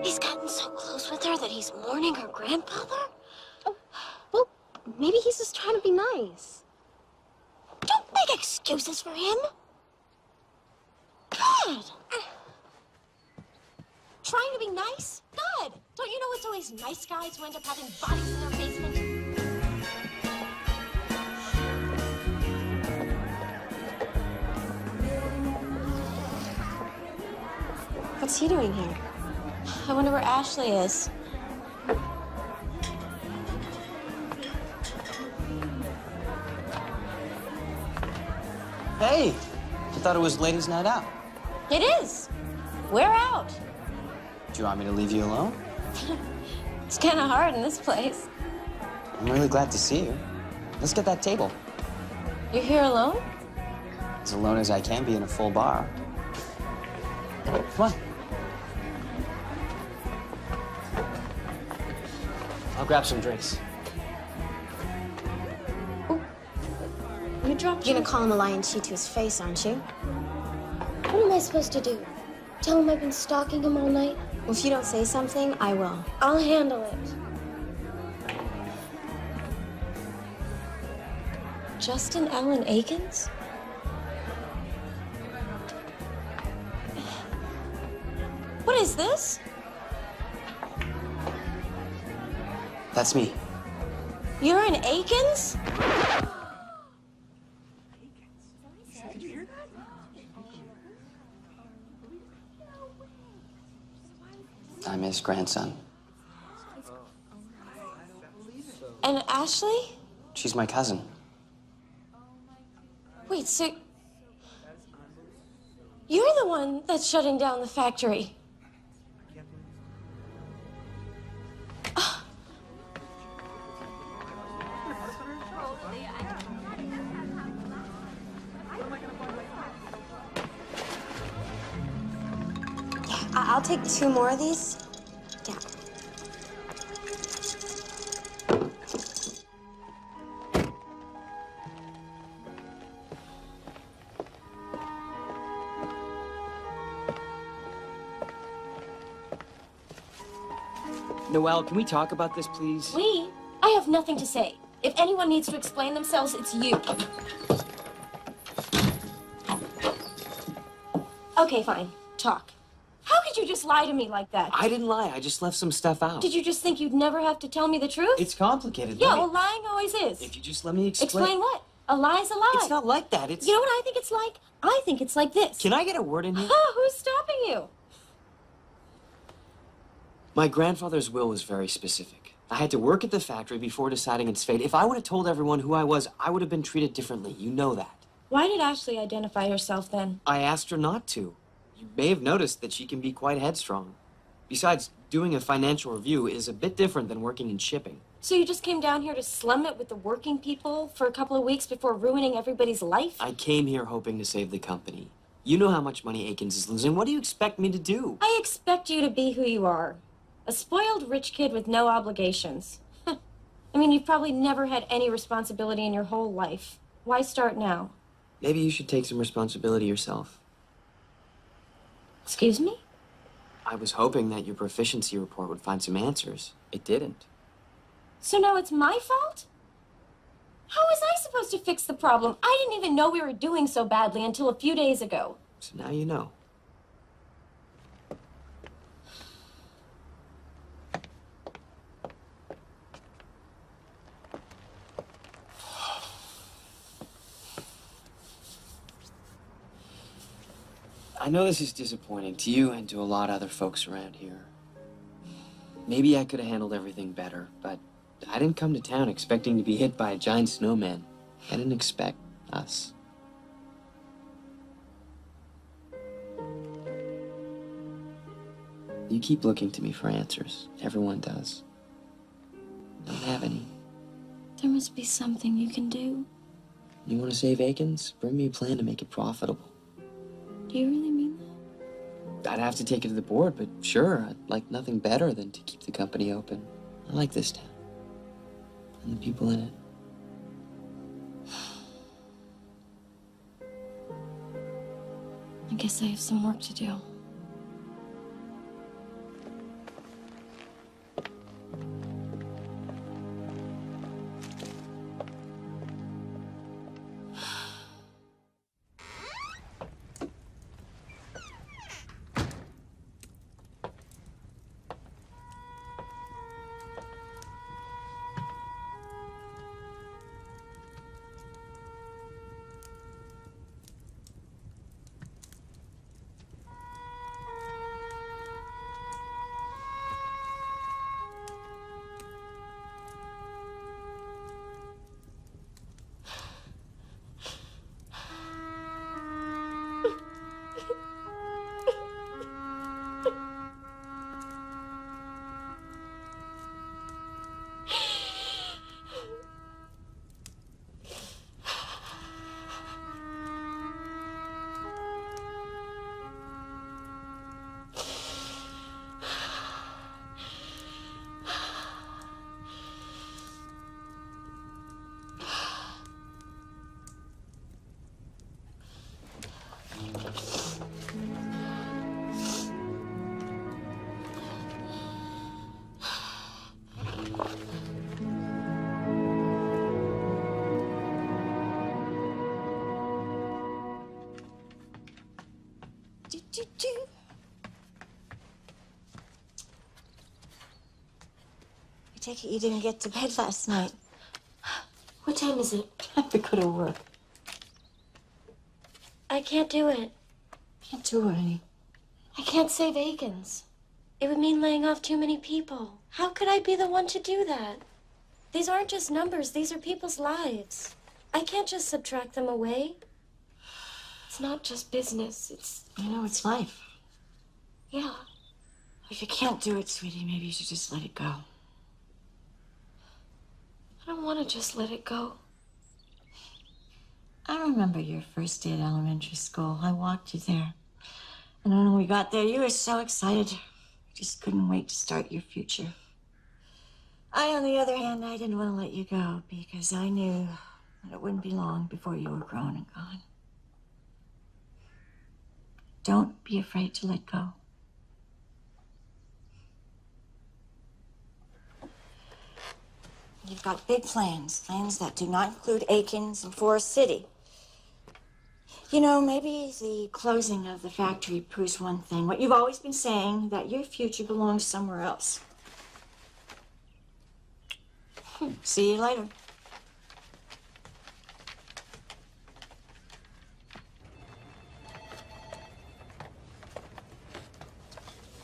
He's gotten so close with her that he's mourning her grandfather? Oh, well, maybe he's just trying to be nice. Don't make excuses for him. God! Trying to be nice? Good. Don't you know it's always nice guys who end up having bodies in their basement? What's he doing here? I wonder where Ashley is. Hey, I thought it was ladies' night out. It is. We're out. Do you want me to leave you alone? It's kind of hard in this place. I'm really glad to see you. Let's get that table. You're here alone? As alone as I can be in a full bar. Come on. I'll grab some drinks. You dropped. You're gonna call him a lying cheat to his face, aren't you? What am I supposed to do? Tell him I've been stalking him all night? Well, if you don't say something, I will. I'll handle it. Justin Ellen Akins? What is this? That's me. You're an Akins? I'm his grandson. And Ashley? She's my cousin. Wait, so you're the one that's shutting down the factory? I'll take 2 more of these. Yeah. Noelle, can we talk about this, please? We? I have nothing to say. If anyone needs to explain themselves, it's you. Okay, fine. Talk. How could you just lie to me like that? I didn't lie. I just left some stuff out. Did you just think you'd never have to tell me the truth? It's complicated. Yeah, well, lying always is. If you just let me explain. Explain what? A lie's a lie. It's not like that. It's... You know what I think it's like? I think it's like this. Can I get a word in here? Who's stopping you? My grandfather's will was very specific. I had to work at the factory before deciding its fate. If I would have told everyone who I was, I would have been treated differently. You know that. Why did Ashley identify herself then? I asked her not to. You may have noticed that she can be quite headstrong. Besides, doing a financial review is a bit different than working in shipping. So you just came down here to slum it with the working people for a couple of weeks before ruining everybody's life? I came here hoping to save the company. You know how much money Akins is losing. What do you expect me to do? I expect you to be who you are. A spoiled rich kid with no obligations. I mean, you've probably never had any responsibility in your whole life. Why start now? Maybe you should take some responsibility yourself. Excuse me? I was hoping that your proficiency report would find some answers. It didn't. So now it's my fault? How was I supposed to fix the problem? I didn't even know we were doing so badly until a few days ago. So now you know. I know this is disappointing to you and to a lot of other folks around here. Maybe I could have handled everything better, but I didn't come to town expecting to be hit by a giant snowman. I didn't expect us. You keep looking to me for answers. Everyone does. I don't have any. There must be something you can do. You want to save Akins? Bring me a plan to make it profitable. Do you really mean that? I'd have to take it to the board, but sure, I'd like nothing better than to keep the company open. I like this town. And the people in it. I guess I have some work to do. I take it you didn't get to bed last night. What time is it? I have to go to work. I can't do it. Can't do it, honey. I can't save Akins. It would mean laying off too many people. How could I be the one to do that? These aren't just numbers. These are people's lives. I can't just subtract them away. It's not just business. It's... You know, it's life. Yeah. If you can't do it, sweetie, maybe you should just let it go. I don't want to just let it go. I remember your first day at elementary school. I walked you there. And when we got there, you were so excited. You just couldn't wait to start your future. I, on the other hand, I didn't want to let you go because I knew that it wouldn't be long before you were grown and gone. Don't be afraid to let go. You've got big plans that do not include Aikens and Forest City. You know, maybe the closing of the factory proves one thing. What you've always been saying, that your future belongs somewhere else. See you later.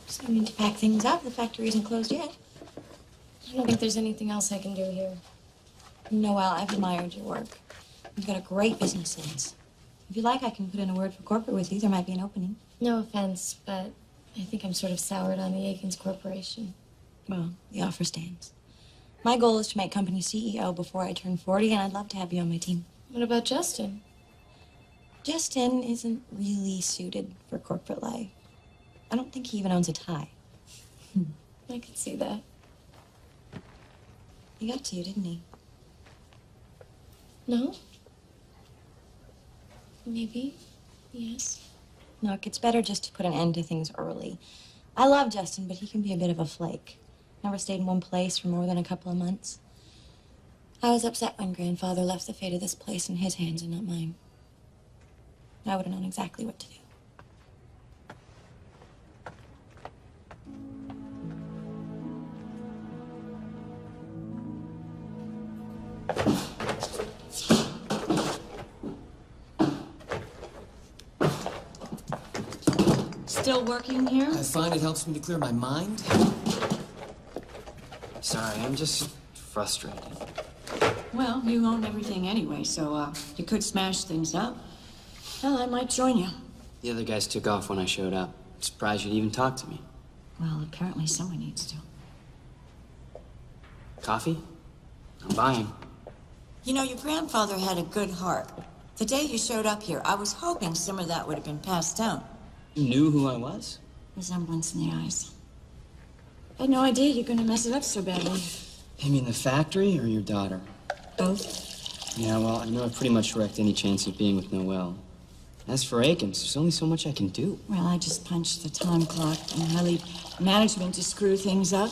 So I need to pack things up. The factory isn't closed yet. I don't think there's anything else I can do here. Noelle, I've admired your work. You've got a great business sense. If you like, I can put in a word for corporate with you. There might be an opening. No offense, but I think I'm sort of soured on the Aikens Corporation. Well, the offer stands. My goal is to make company CEO before I turn 40, and I'd love to have you on my team. What about Justin? Justin isn't really suited for corporate life. I don't think he even owns a tie. I could see that. He got to you, didn't he? No? Maybe. Yes. Look, it's better just to put an end to things early. I love Justin, but he can be a bit of a flake. Never stayed in one place for more than a couple of months. I was upset when Grandfather left the fate of this place in his hands and not mine. I would have known exactly what to do. Still working here? I find it helps me to clear my mind. Sorry, I'm just frustrated. Well, you own everything anyway, so you could smash things up. Hell, I might join you. The other guys took off when I showed up. Surprised you'd even talk to me. Well, apparently someone needs to. Coffee? I'm buying. You know, your grandfather had a good heart. The day you showed up here, I was hoping some of that would have been passed down. You knew who I was? Resemblance in the eyes. I had no idea you're gonna mess it up so badly. You mean the factory or your daughter? Both. Yeah, well, I know I've pretty much wrecked any chance of being with Noelle. As for Aikens, there's only so much I can do. Well, I just punched the time clock and I leave management to screw things up.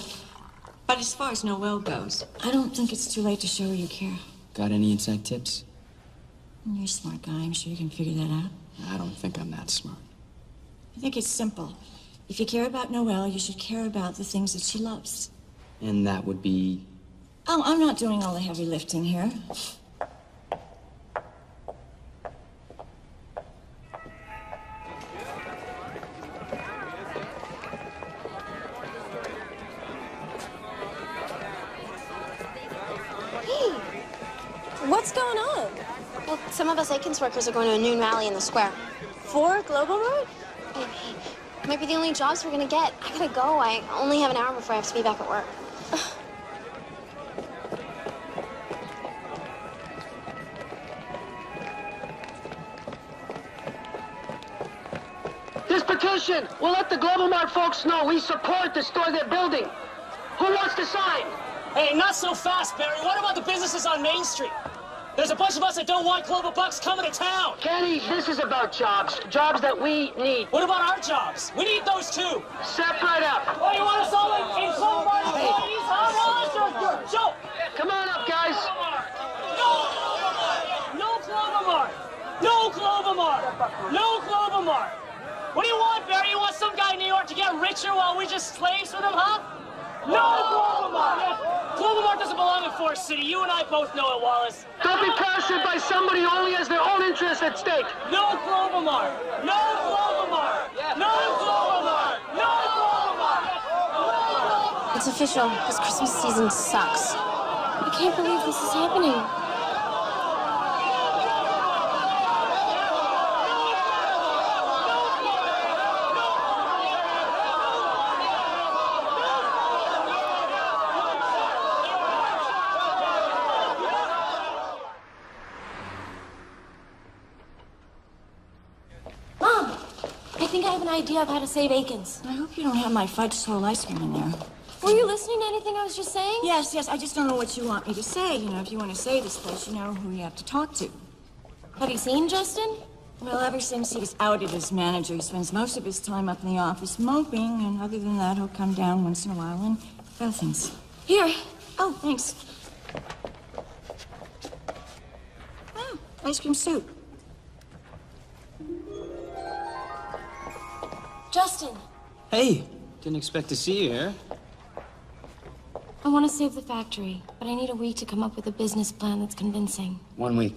But as far as Noelle goes, I don't think it's too late to show her you care. Got any inside tips? You're a smart guy. I'm sure you can figure that out. I don't think I'm that smart. I think it's simple. If you care about Noelle, you should care about the things that she loves. And that would be... Oh, I'm not doing all the heavy lifting here. What's going on? Well, some of us Aikens workers are going to a noon rally in the square. For Global Road? Hey, might be the only jobs we're gonna get. I gotta go. I only have an hour before I have to be back at work. This petition will let the Global Mart folks know we support the store they're building. Who wants to sign? Hey, not so fast, Barry. What about the businesses on Main Street? There's a bunch of us that don't want Global Bucks coming to town. Kenny, this is about jobs. Jobs that we need. What about our jobs? We need those too. Separate up. Oh, you want us all in Global Mart employees? Huh? Joe! Come on up, guys. No Global Mart! No Global Mart! No Global Mart! What do you want, Barry? You want some guy in New York to get richer while we just slaves for them, huh? No Global Mart! Global Mart doesn't belong in Forest City. You and I both know it, Wallace. Don't be pastored by somebody who only has their own interests at stake. No Global Mart! No Global Mart! No Global Mart! No Global Mart! It's official. This Christmas season sucks. I can't believe this is happening. think I have an idea of how to save Akins. I hope you don't have my fudge swirl ice cream in there. Were you listening to anything I was just saying? Yes, I just don't know what you want me to say. You know, if you want to save this place, you know who you have to talk to. Have you seen Justin? Well, ever since he was outed as manager, he spends most of his time up in the office moping, and other than that, he'll come down once in a while and fill things. Here. Oh, thanks. Oh, ice cream soup. Justin, Hey, didn't expect to see you here. I want to save the factory, but I need a week to come up with a business plan that's convincing. 1 week.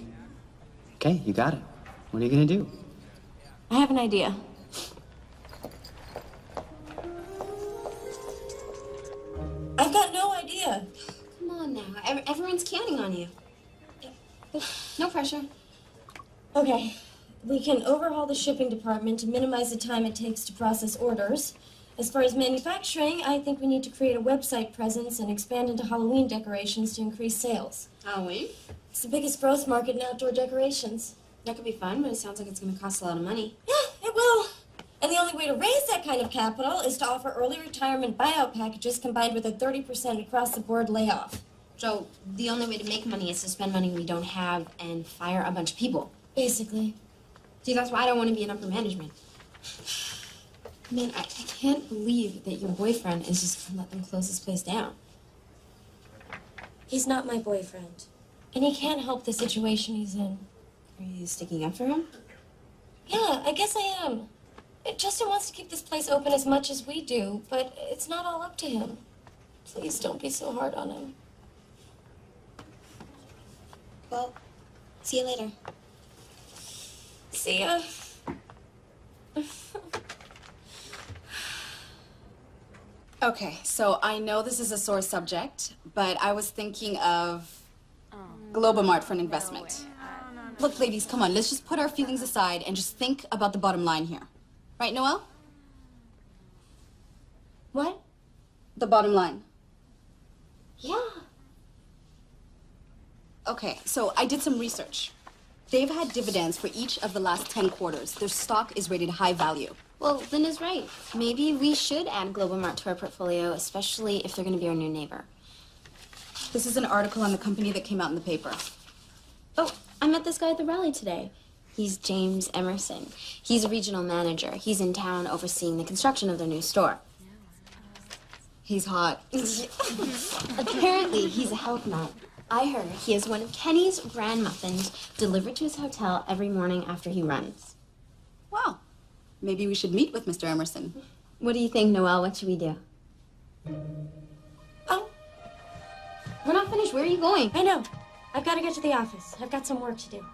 Okay, you got it. What are you gonna do? I have an idea. I've got no idea. Come on now. Everyone's counting on you. No pressure. Okay. We can overhaul the shipping department to minimize the time it takes to process orders. As far as manufacturing, I think we need to create a website presence and expand into Halloween decorations to increase sales. Halloween? It's the biggest growth market in outdoor decorations. That could be fun, but it sounds like it's going to cost a lot of money. Yeah, it will. And the only way to raise that kind of capital is to offer early retirement buyout packages combined with a 30% across-the-board layoff. So the only way to make money is to spend money we don't have and fire a bunch of people. Basically. See, that's why I don't want to be in upper management. Man, I can't believe that your boyfriend is just going to let them close this place down. He's not my boyfriend. And he can't help the situation he's in. Are you sticking up for him? Yeah, I guess I am. Justin wants to keep this place open as much as we do, but it's not all up to him. Please don't be so hard on him. Well, see you later. See ya. Okay, so I know this is a sore subject, but I was thinking of Globomart for an investment. Look, ladies, come on, let's just put our feelings aside and just think about the bottom line here. Right, Noelle? What? The bottom line. Yeah. Okay, so I did some research. They've had dividends for each of the last 10 quarters. Their stock is rated high value. Well, Linda's right. Maybe we should add Globomart to our portfolio, especially if they're going to be our new neighbor. This is an article on the company that came out in the paper. Oh, I met this guy at the rally today. He's James Emerson. He's a regional manager. He's in town overseeing the construction of their new store. He's hot. Apparently, he's a health nut. I heard he has one of Kenny's brand muffins delivered to his hotel every morning after he runs. Wow. Maybe we should meet with Mr. Emerson. What do you think, Noelle? What should we do? Oh. We're not finished. Where are you going? I know. I've got to get to the office. I've got some work to do.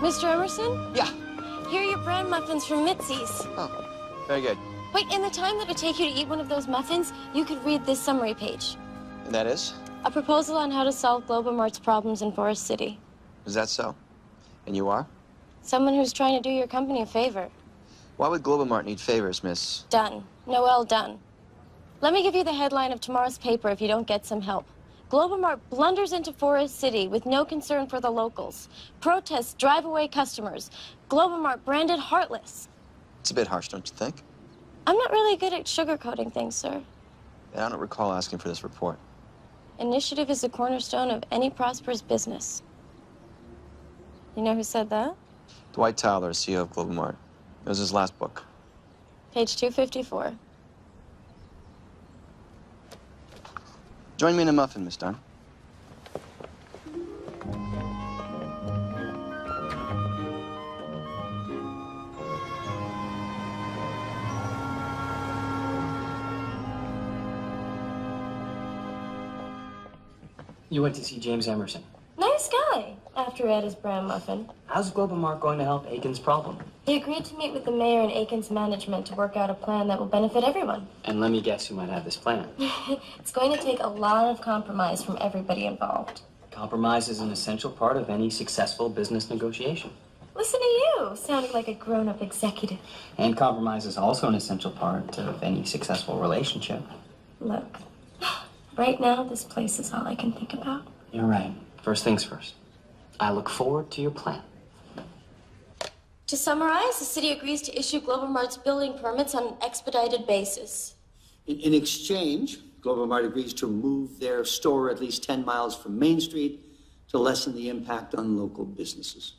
Mr. Emerson? Yeah. Here are your brand muffins from Mitzi's. Oh, very good. Wait, in the time that it would take you to eat one of those muffins, you could read this summary page. And that is? A proposal on how to solve Globomart's problems in Forest City. Is that so? And you are? Someone who's trying to do your company a favor. Why would Globomart need favors, Miss? Done. Noelle Dunn. Let me give you the headline of tomorrow's paper if you don't get some help. Globomart blunders into Forest City with no concern for the locals. Protests drive away customers. Globomart branded heartless. It's a bit harsh, don't you think? I'm not really good at sugarcoating things, sir. And I don't recall asking for this report. Initiative is the cornerstone of any prosperous business. You know who said that? Dwight Tyler, CEO of Globomart. It was his last book. Page 254. Join me in a muffin, Miss Dunn. You went to see James Emerson. Nice nice guy, after he had his bran muffin. How's Globomart going to help Aiken's problem? He agreed to meet with the mayor and Aiken's management to work out a plan that will benefit everyone. And let me guess who might have this plan. It's going to take a lot of compromise from everybody involved. Compromise is an essential part of any successful business negotiation. Listen to you, sounding like a grown-up executive. And compromise is also an essential part of any successful relationship. Look, right now, this place is all I can think about. You're right. First things first. I look forward to your plan. To summarize, the city agrees to issue Globomart's building permits on an expedited basis. In exchange, Globomart agrees to move their store at least 10 miles from Main Street to lessen the impact on local businesses.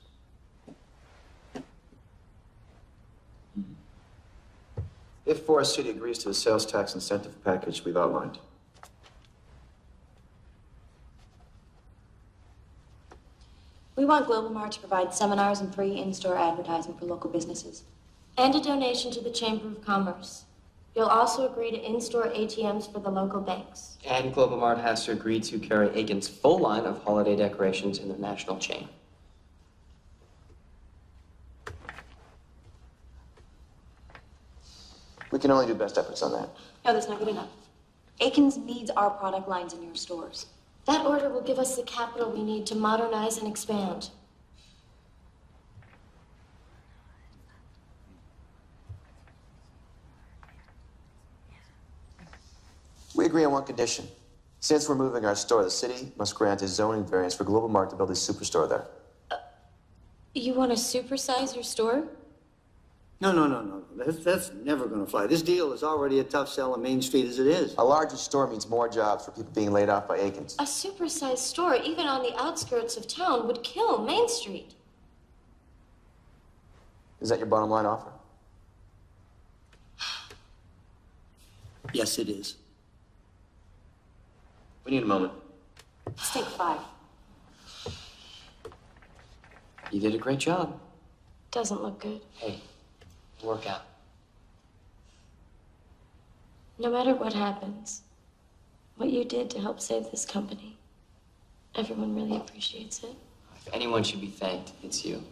If Forest City agrees to the sales tax incentive package we've outlined. We want Globomart to provide seminars and free in-store advertising for local businesses. And a donation to the Chamber of Commerce. You'll also agree to in-store ATMs for the local banks. And Globomart has to agree to carry Aiken's full line of holiday decorations in their national chain. We can only do best efforts on that. No, that's not good enough. Aiken's needs our product lines in your stores. That order will give us the capital we need to modernize and expand. We agree on one condition. Since we're moving our store, the city must grant a zoning variance for Globomart to build a superstore there. You want to supersize your store? No. That's never going to fly. This deal is already a tough sell on Main Street as it is. A larger store means more jobs for people being laid off by Aiken's. A supersized store, even on the outskirts of town, would kill Main Street. Is that your bottom line offer? Yes, it is. We need a moment. Let's take 5. You did a great job. Doesn't look good. Hey, work out. No matter what happens, what you did to help save this company, everyone really appreciates it. If anyone should be thanked, it's you.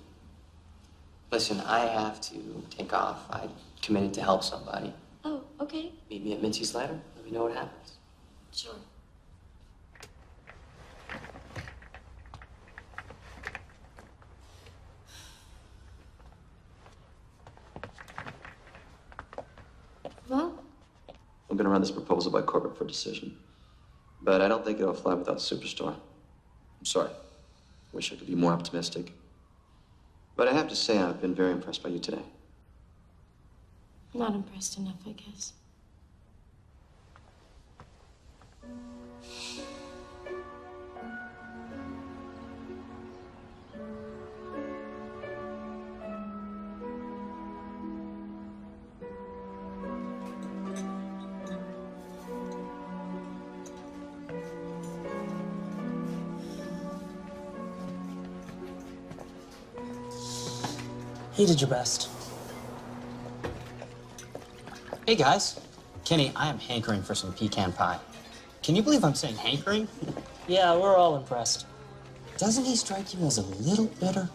Listen, I have to take off. I committed to help somebody. Oh, okay. Meet me at Mincy's later. Let me know what happens. Sure. Well? I'm going to run this proposal by corporate for decision. But I don't think it'll fly without the superstore. I'm sorry. Wish I could be more optimistic. But I have to say, I've been very impressed by you today. Not impressed enough, I guess. You did your best. Hey, guys. Kenny, I am hankering for some pecan pie. Can you believe I'm saying hankering? Yeah, we're all impressed. Doesn't he strike you as a little bitter?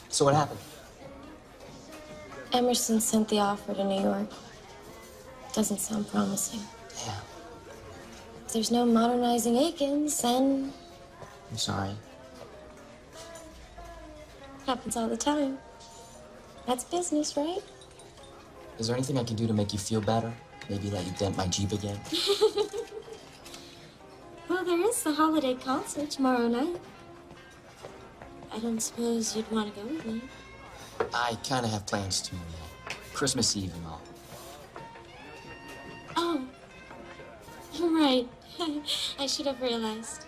So what happened? Emerson sent the offer to New York. Doesn't sound promising. Yeah. If there's no modernizing Aiken's, then I'm sorry. happens all the time. That's business, right? Is there anything I can do to make you feel better? Maybe let you dent my Jeep again? Well, there is the holiday concert tomorrow night. I don't suppose you'd want to go with me. I kind of have plans to Christmas Eve and all. Oh, right. I should have realized.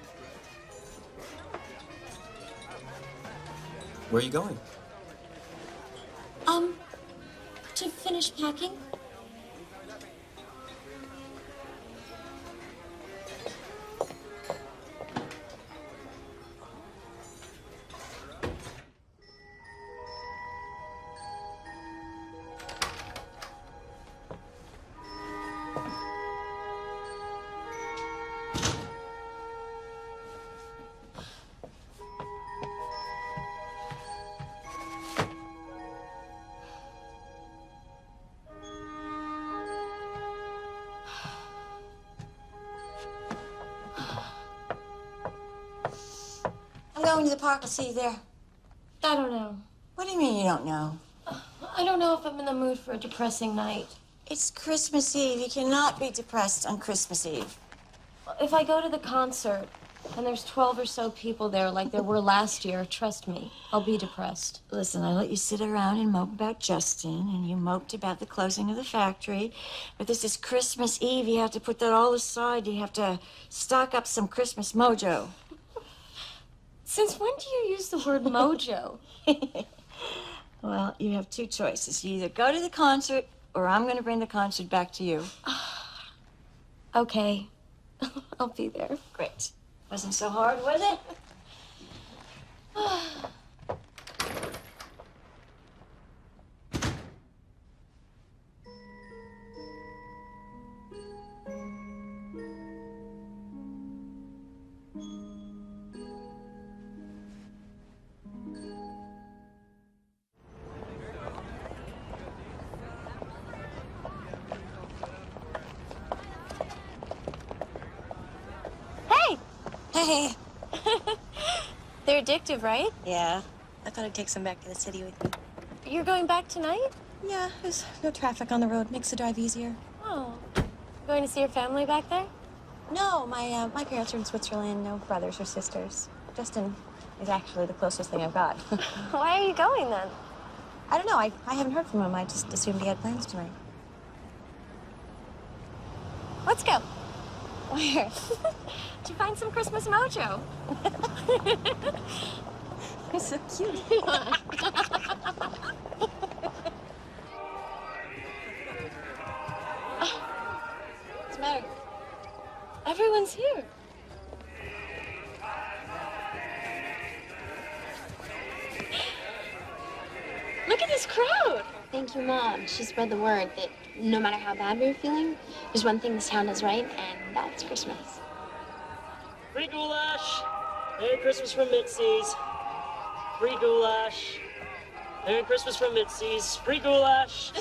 Where are you going? To finish packing. going to the park? I'll see you there. I don't know. What do you mean you don't know? I don't know if I'm in the mood for a depressing night. It's Christmas Eve. You cannot be depressed on Christmas Eve. If I go to the concert and there's 12 or so people there like there were last year, trust me, I'll be depressed. Listen, I let you sit around and mope about Justin, and you moped about the closing of the factory. But this is Christmas Eve. You have to put that all aside. You have to stock up some Christmas mojo. Since when do you use the word mojo? Well, you have two choices. You either go to the concert, or I'm going to bring the concert back to you. Okay. I'll be there. Great. Wasn't so hard, was it? Hey. They're addictive, right? Yeah. I thought I'd take some back to the city with me. You're going back tonight? Yeah, there's no traffic on the road. Makes the drive easier. Oh. Going to see your family back there? No, my parents are in Switzerland. No brothers or sisters. Justin is actually the closest thing I've got. Why are you going then? I don't know. I haven't heard from him. I just assumed he had plans tonight. Let's go. Where? Did you find some Christmas mojo? You're so cute. What's the matter? Everyone's here. Look at this crowd. Thank you, Mom. She spread the word that no matter how bad we were feeling, there's one thing this town does right, and that's Christmas. Free goulash. Merry Christmas from Mitzi's. Free goulash. Merry Christmas from Mitzi's. Free goulash.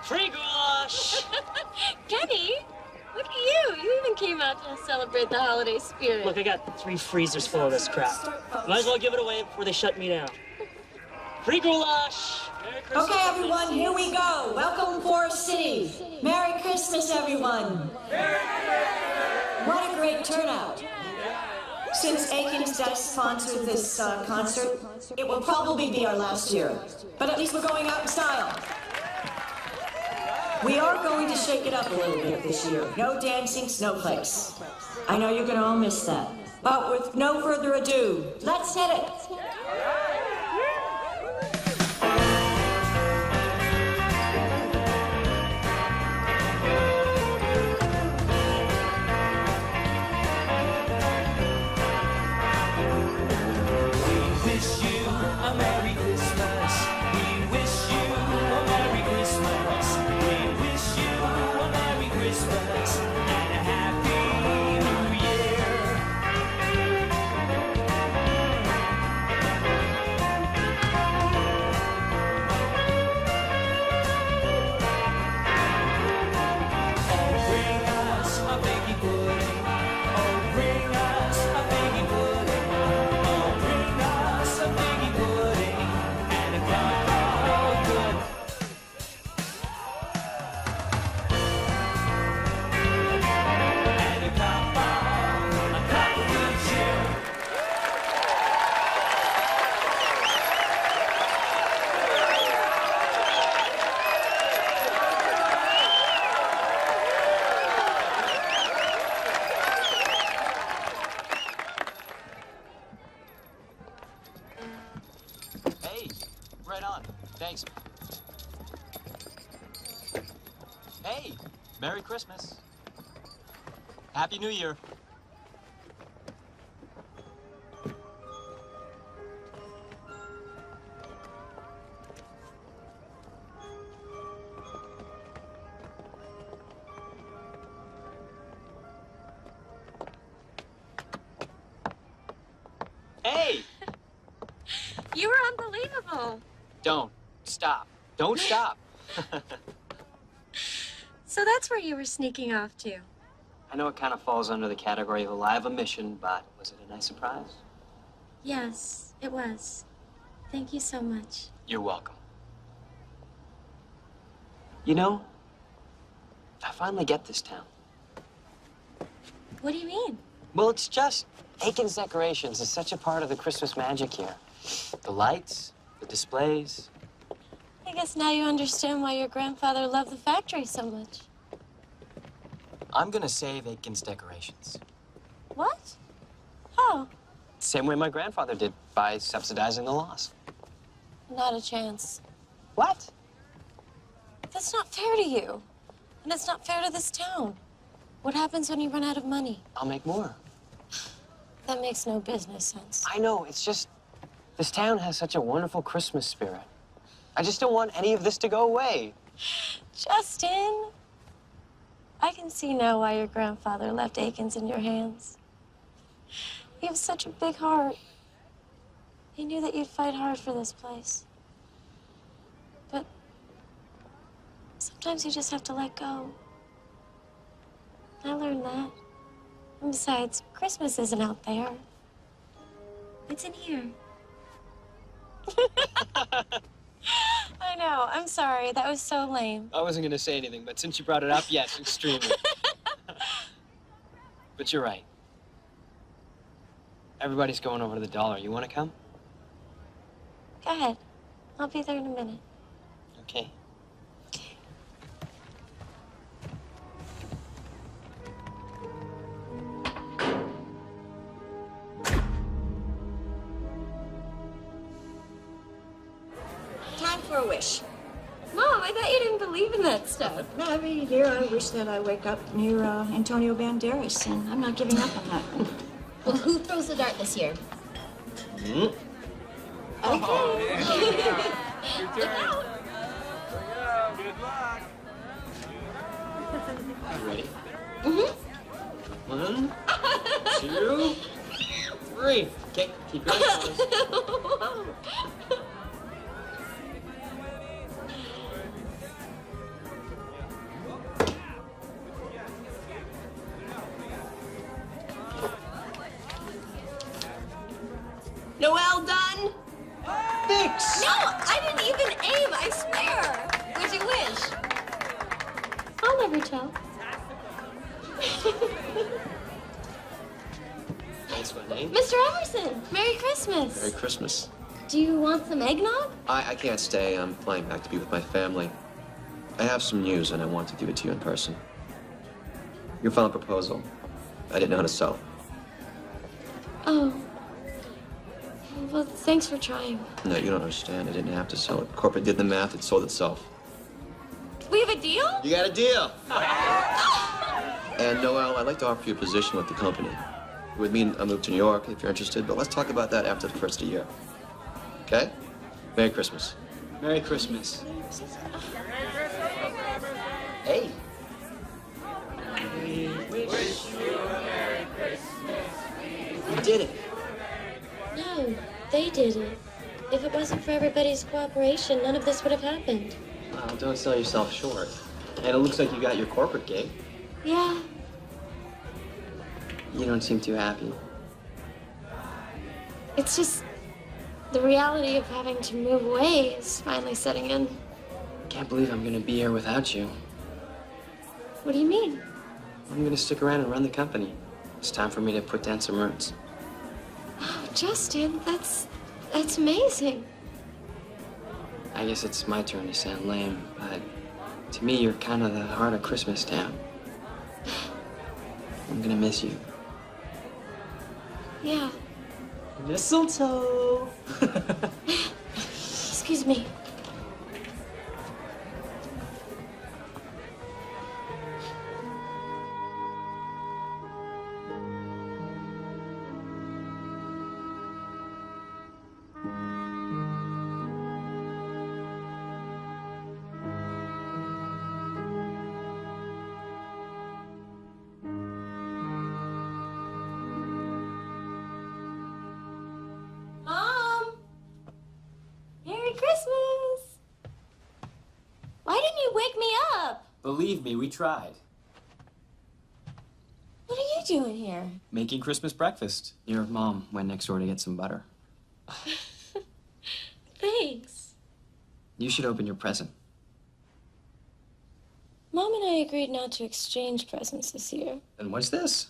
Free goulash. Kenny, look at you. You even came out to celebrate the holiday spirit. Look, I got 3 freezers full of this crap. Might as well give it away before they shut me down. Free goulash. Merry Christmas. Okay, everyone, here we go. Welcome, Forest City. Merry Christmas, everyone. What a great turnout. Since Aiken's Death sponsored this concert, it will probably be our last year. But at least we're going out in style. We are going to shake it up a little bit this year. No dancing snowflakes. I know you're going to all miss that. But with no further ado, let's hit it. Thanks. Hey, Merry Christmas. Happy New Year. Hey! You were unbelievable. Don't stop. Don't stop. So that's where you were sneaking off to. I know it kind of falls under the category of a live omission, but was it a nice surprise? Yes, it was. Thank you so much. You're welcome. You know, I finally get this town. What do you mean? Well, it's just Aiken's decorations is such a part of the Christmas magic here. The lights, the displays. I guess now you understand why your grandfather loved the factory so much. I'm gonna save Aiken's decorations. What? How? Same way my grandfather did, by subsidizing the loss. Not a chance. What? That's not fair to you. And it's not fair to this town. What happens when you run out of money? I'll make more. That makes no business sense. I know, it's just, this town has such a wonderful Christmas spirit. I just don't want any of this to go away. Justin! I can see now why your grandfather left Aiken's in your hands. You have such a big heart. He knew that you'd fight hard for this place. But sometimes you just have to let go. I learned that. And besides, Christmas isn't out there. It's in here. I know. I'm sorry. That was so lame. I wasn't gonna say anything, but since you brought it up, yes, extremely. But you're right. Everybody's going over to the Dollar. You want to come? Go ahead. I'll be there in a minute. Okay. Time for a wish. Mom, I thought you didn't believe in that stuff. No, every year I wish that I wake up near Antonio Banderas, and I'm not giving up on that one. Well, who throws the dart this year? Mm. You ready? Mm-hmm. 1, 2, 3. Okay, keep your eyes closed. Noel done? Thanks! No, I didn't even aim, I swear. What'd you wish? I'll never tell. Nice one, eh? Mr. Emerson, Merry Christmas. Merry Christmas. Do you want some eggnog? I can't stay. I'm flying back to be with my family. I have some news, and I want to give it to you in person. Your final proposal. I didn't know how to sell it. Oh. Well, thanks for trying. No, you don't understand. I didn't have to sell it. Corporate did the math. It sold itself. We have a deal? You got a deal. And Noel, I'd like to offer you a position with the company. It would mean a move to New York if you're interested, but let's talk about that after the first of the year. Okay? Merry Christmas. Merry Christmas. Hey. We wish you a Merry Christmas. You did it. No, they did it. If it wasn't for everybody's cooperation, none of this would have happened. Well, don't sell yourself short. And it looks like you got your corporate gig. Yeah. You don't seem too happy. It's just the reality of having to move away is finally setting in. Can't believe I'm gonna be here without you. What do you mean? I'm gonna stick around and run the company. It's time for me to put down some roots. Oh, Justin, that's amazing. I guess it's my turn to sound lame, but to me, you're kind of the heart of Christmas town. I'm gonna miss you. Yeah. Mistletoe! Excuse me. Mom! Merry Christmas! Why didn't you wake me up? Believe me, we tried. What are you you doing here? Making Christmas breakfast. Your mom went next door to get some butter. Thanks. You should open your present. Mom and I agreed not to exchange presents this year. And what's this?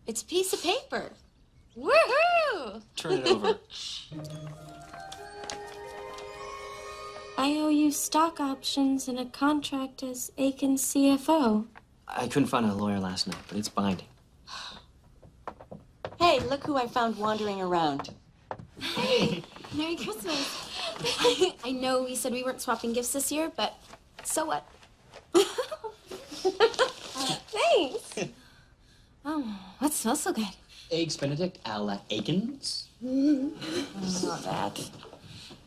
It's a piece of paper. Woohoo! Turn it over. I owe you stock options and a contract as Aiken's CFO. I couldn't find a lawyer last night, but it's binding. Hey, look who I found wandering around. Hey, Merry Christmas. I know we said we weren't swapping gifts this year, but so what? Thanks. Oh, that smells so good. Eggs Benedict a la Aikens? Not that.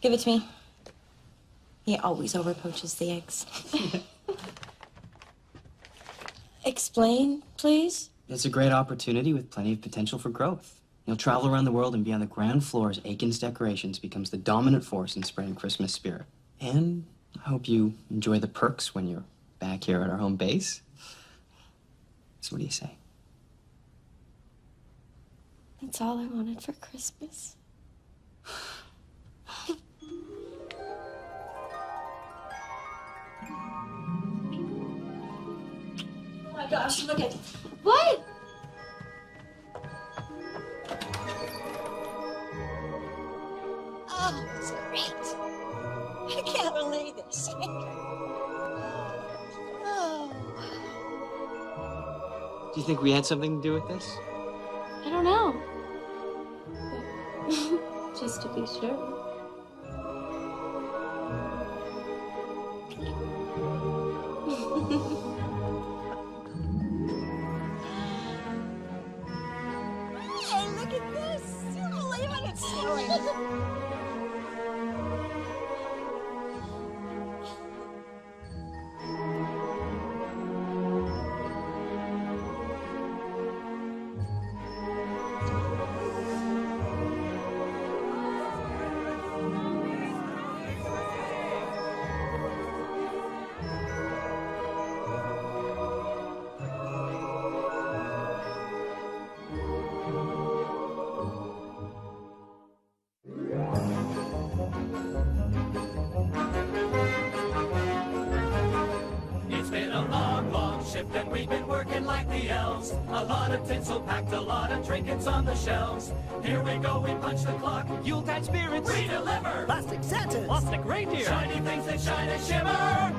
Give it to me. He always overpoaches the eggs. Explain, please. It's a great opportunity with plenty of potential for growth. You'll travel around the world and be on the ground floor as Aikens Decorations becomes the dominant force in spreading Christmas spirit. And I hope you enjoy the perks when you're back here at our home base. So what do you say? That's all I wanted for Christmas. Oh my gosh, look at... What? Oh, it's great. I can't believe this. Oh. Do you think we had something to do with this? I don't know. Just to be sure. Hey, look at this. You don't believe it? It's snowing. It's been a long, long shift and we've been working like the elves. A lot of tinsel packed, a lot of trinkets on the shelves. Here we go, we punch the clock. Yuletide spirits, we deliver. Plastic Santas. Plastic reindeer. Shiny things that shine and shimmer.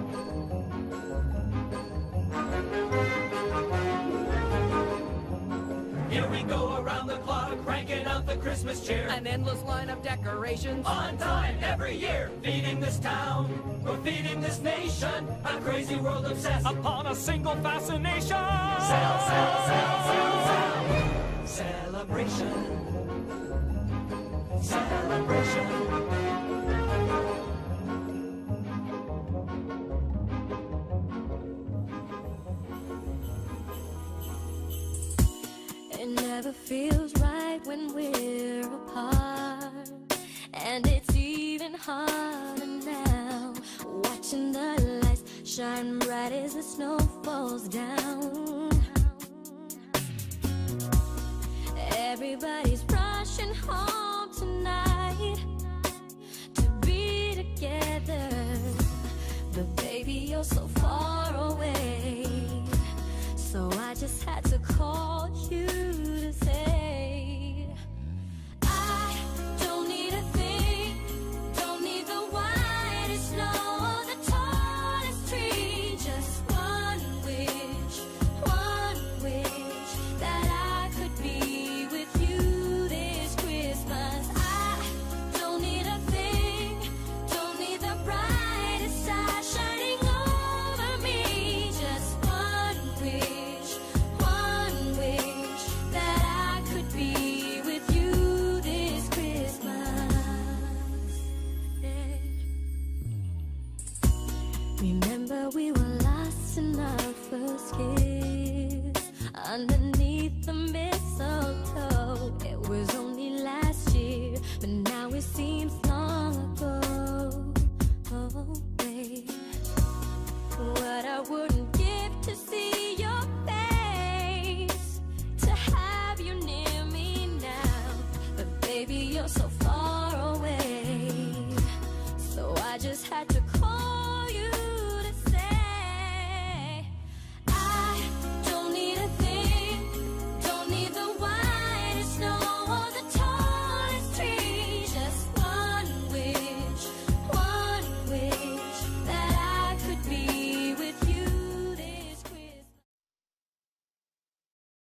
Here we go around the clock, cranking out the Christmas cheer. An endless line of decorations. On time every year, feeding this town, we're feeding this nation, a crazy world obsessed upon a single fascination. Sell, sell, sell, sell, sell. Celebration. Celebration. It never feels right when we're apart, and it's even harder now, watching the lights shine bright as the snow falls down. Everybody's rushing home tonight to be together, but baby, you're so far away. So I just had to call you to say I don't need a thing, don't need the whitest snow or the tallest tree, just one wish that I could be with you this Christmas. I don't need a thing, don't need the brightest star shining over me, just one wish that I could be with you this Christmas. Yeah. Remember we were lost kissing our first kiss underneath the mistletoe. It was only last year, but now it seems long ago. Oh, babe, what I wouldn't give to see your face, to have you near me now. But baby, you're so far away, so I just had to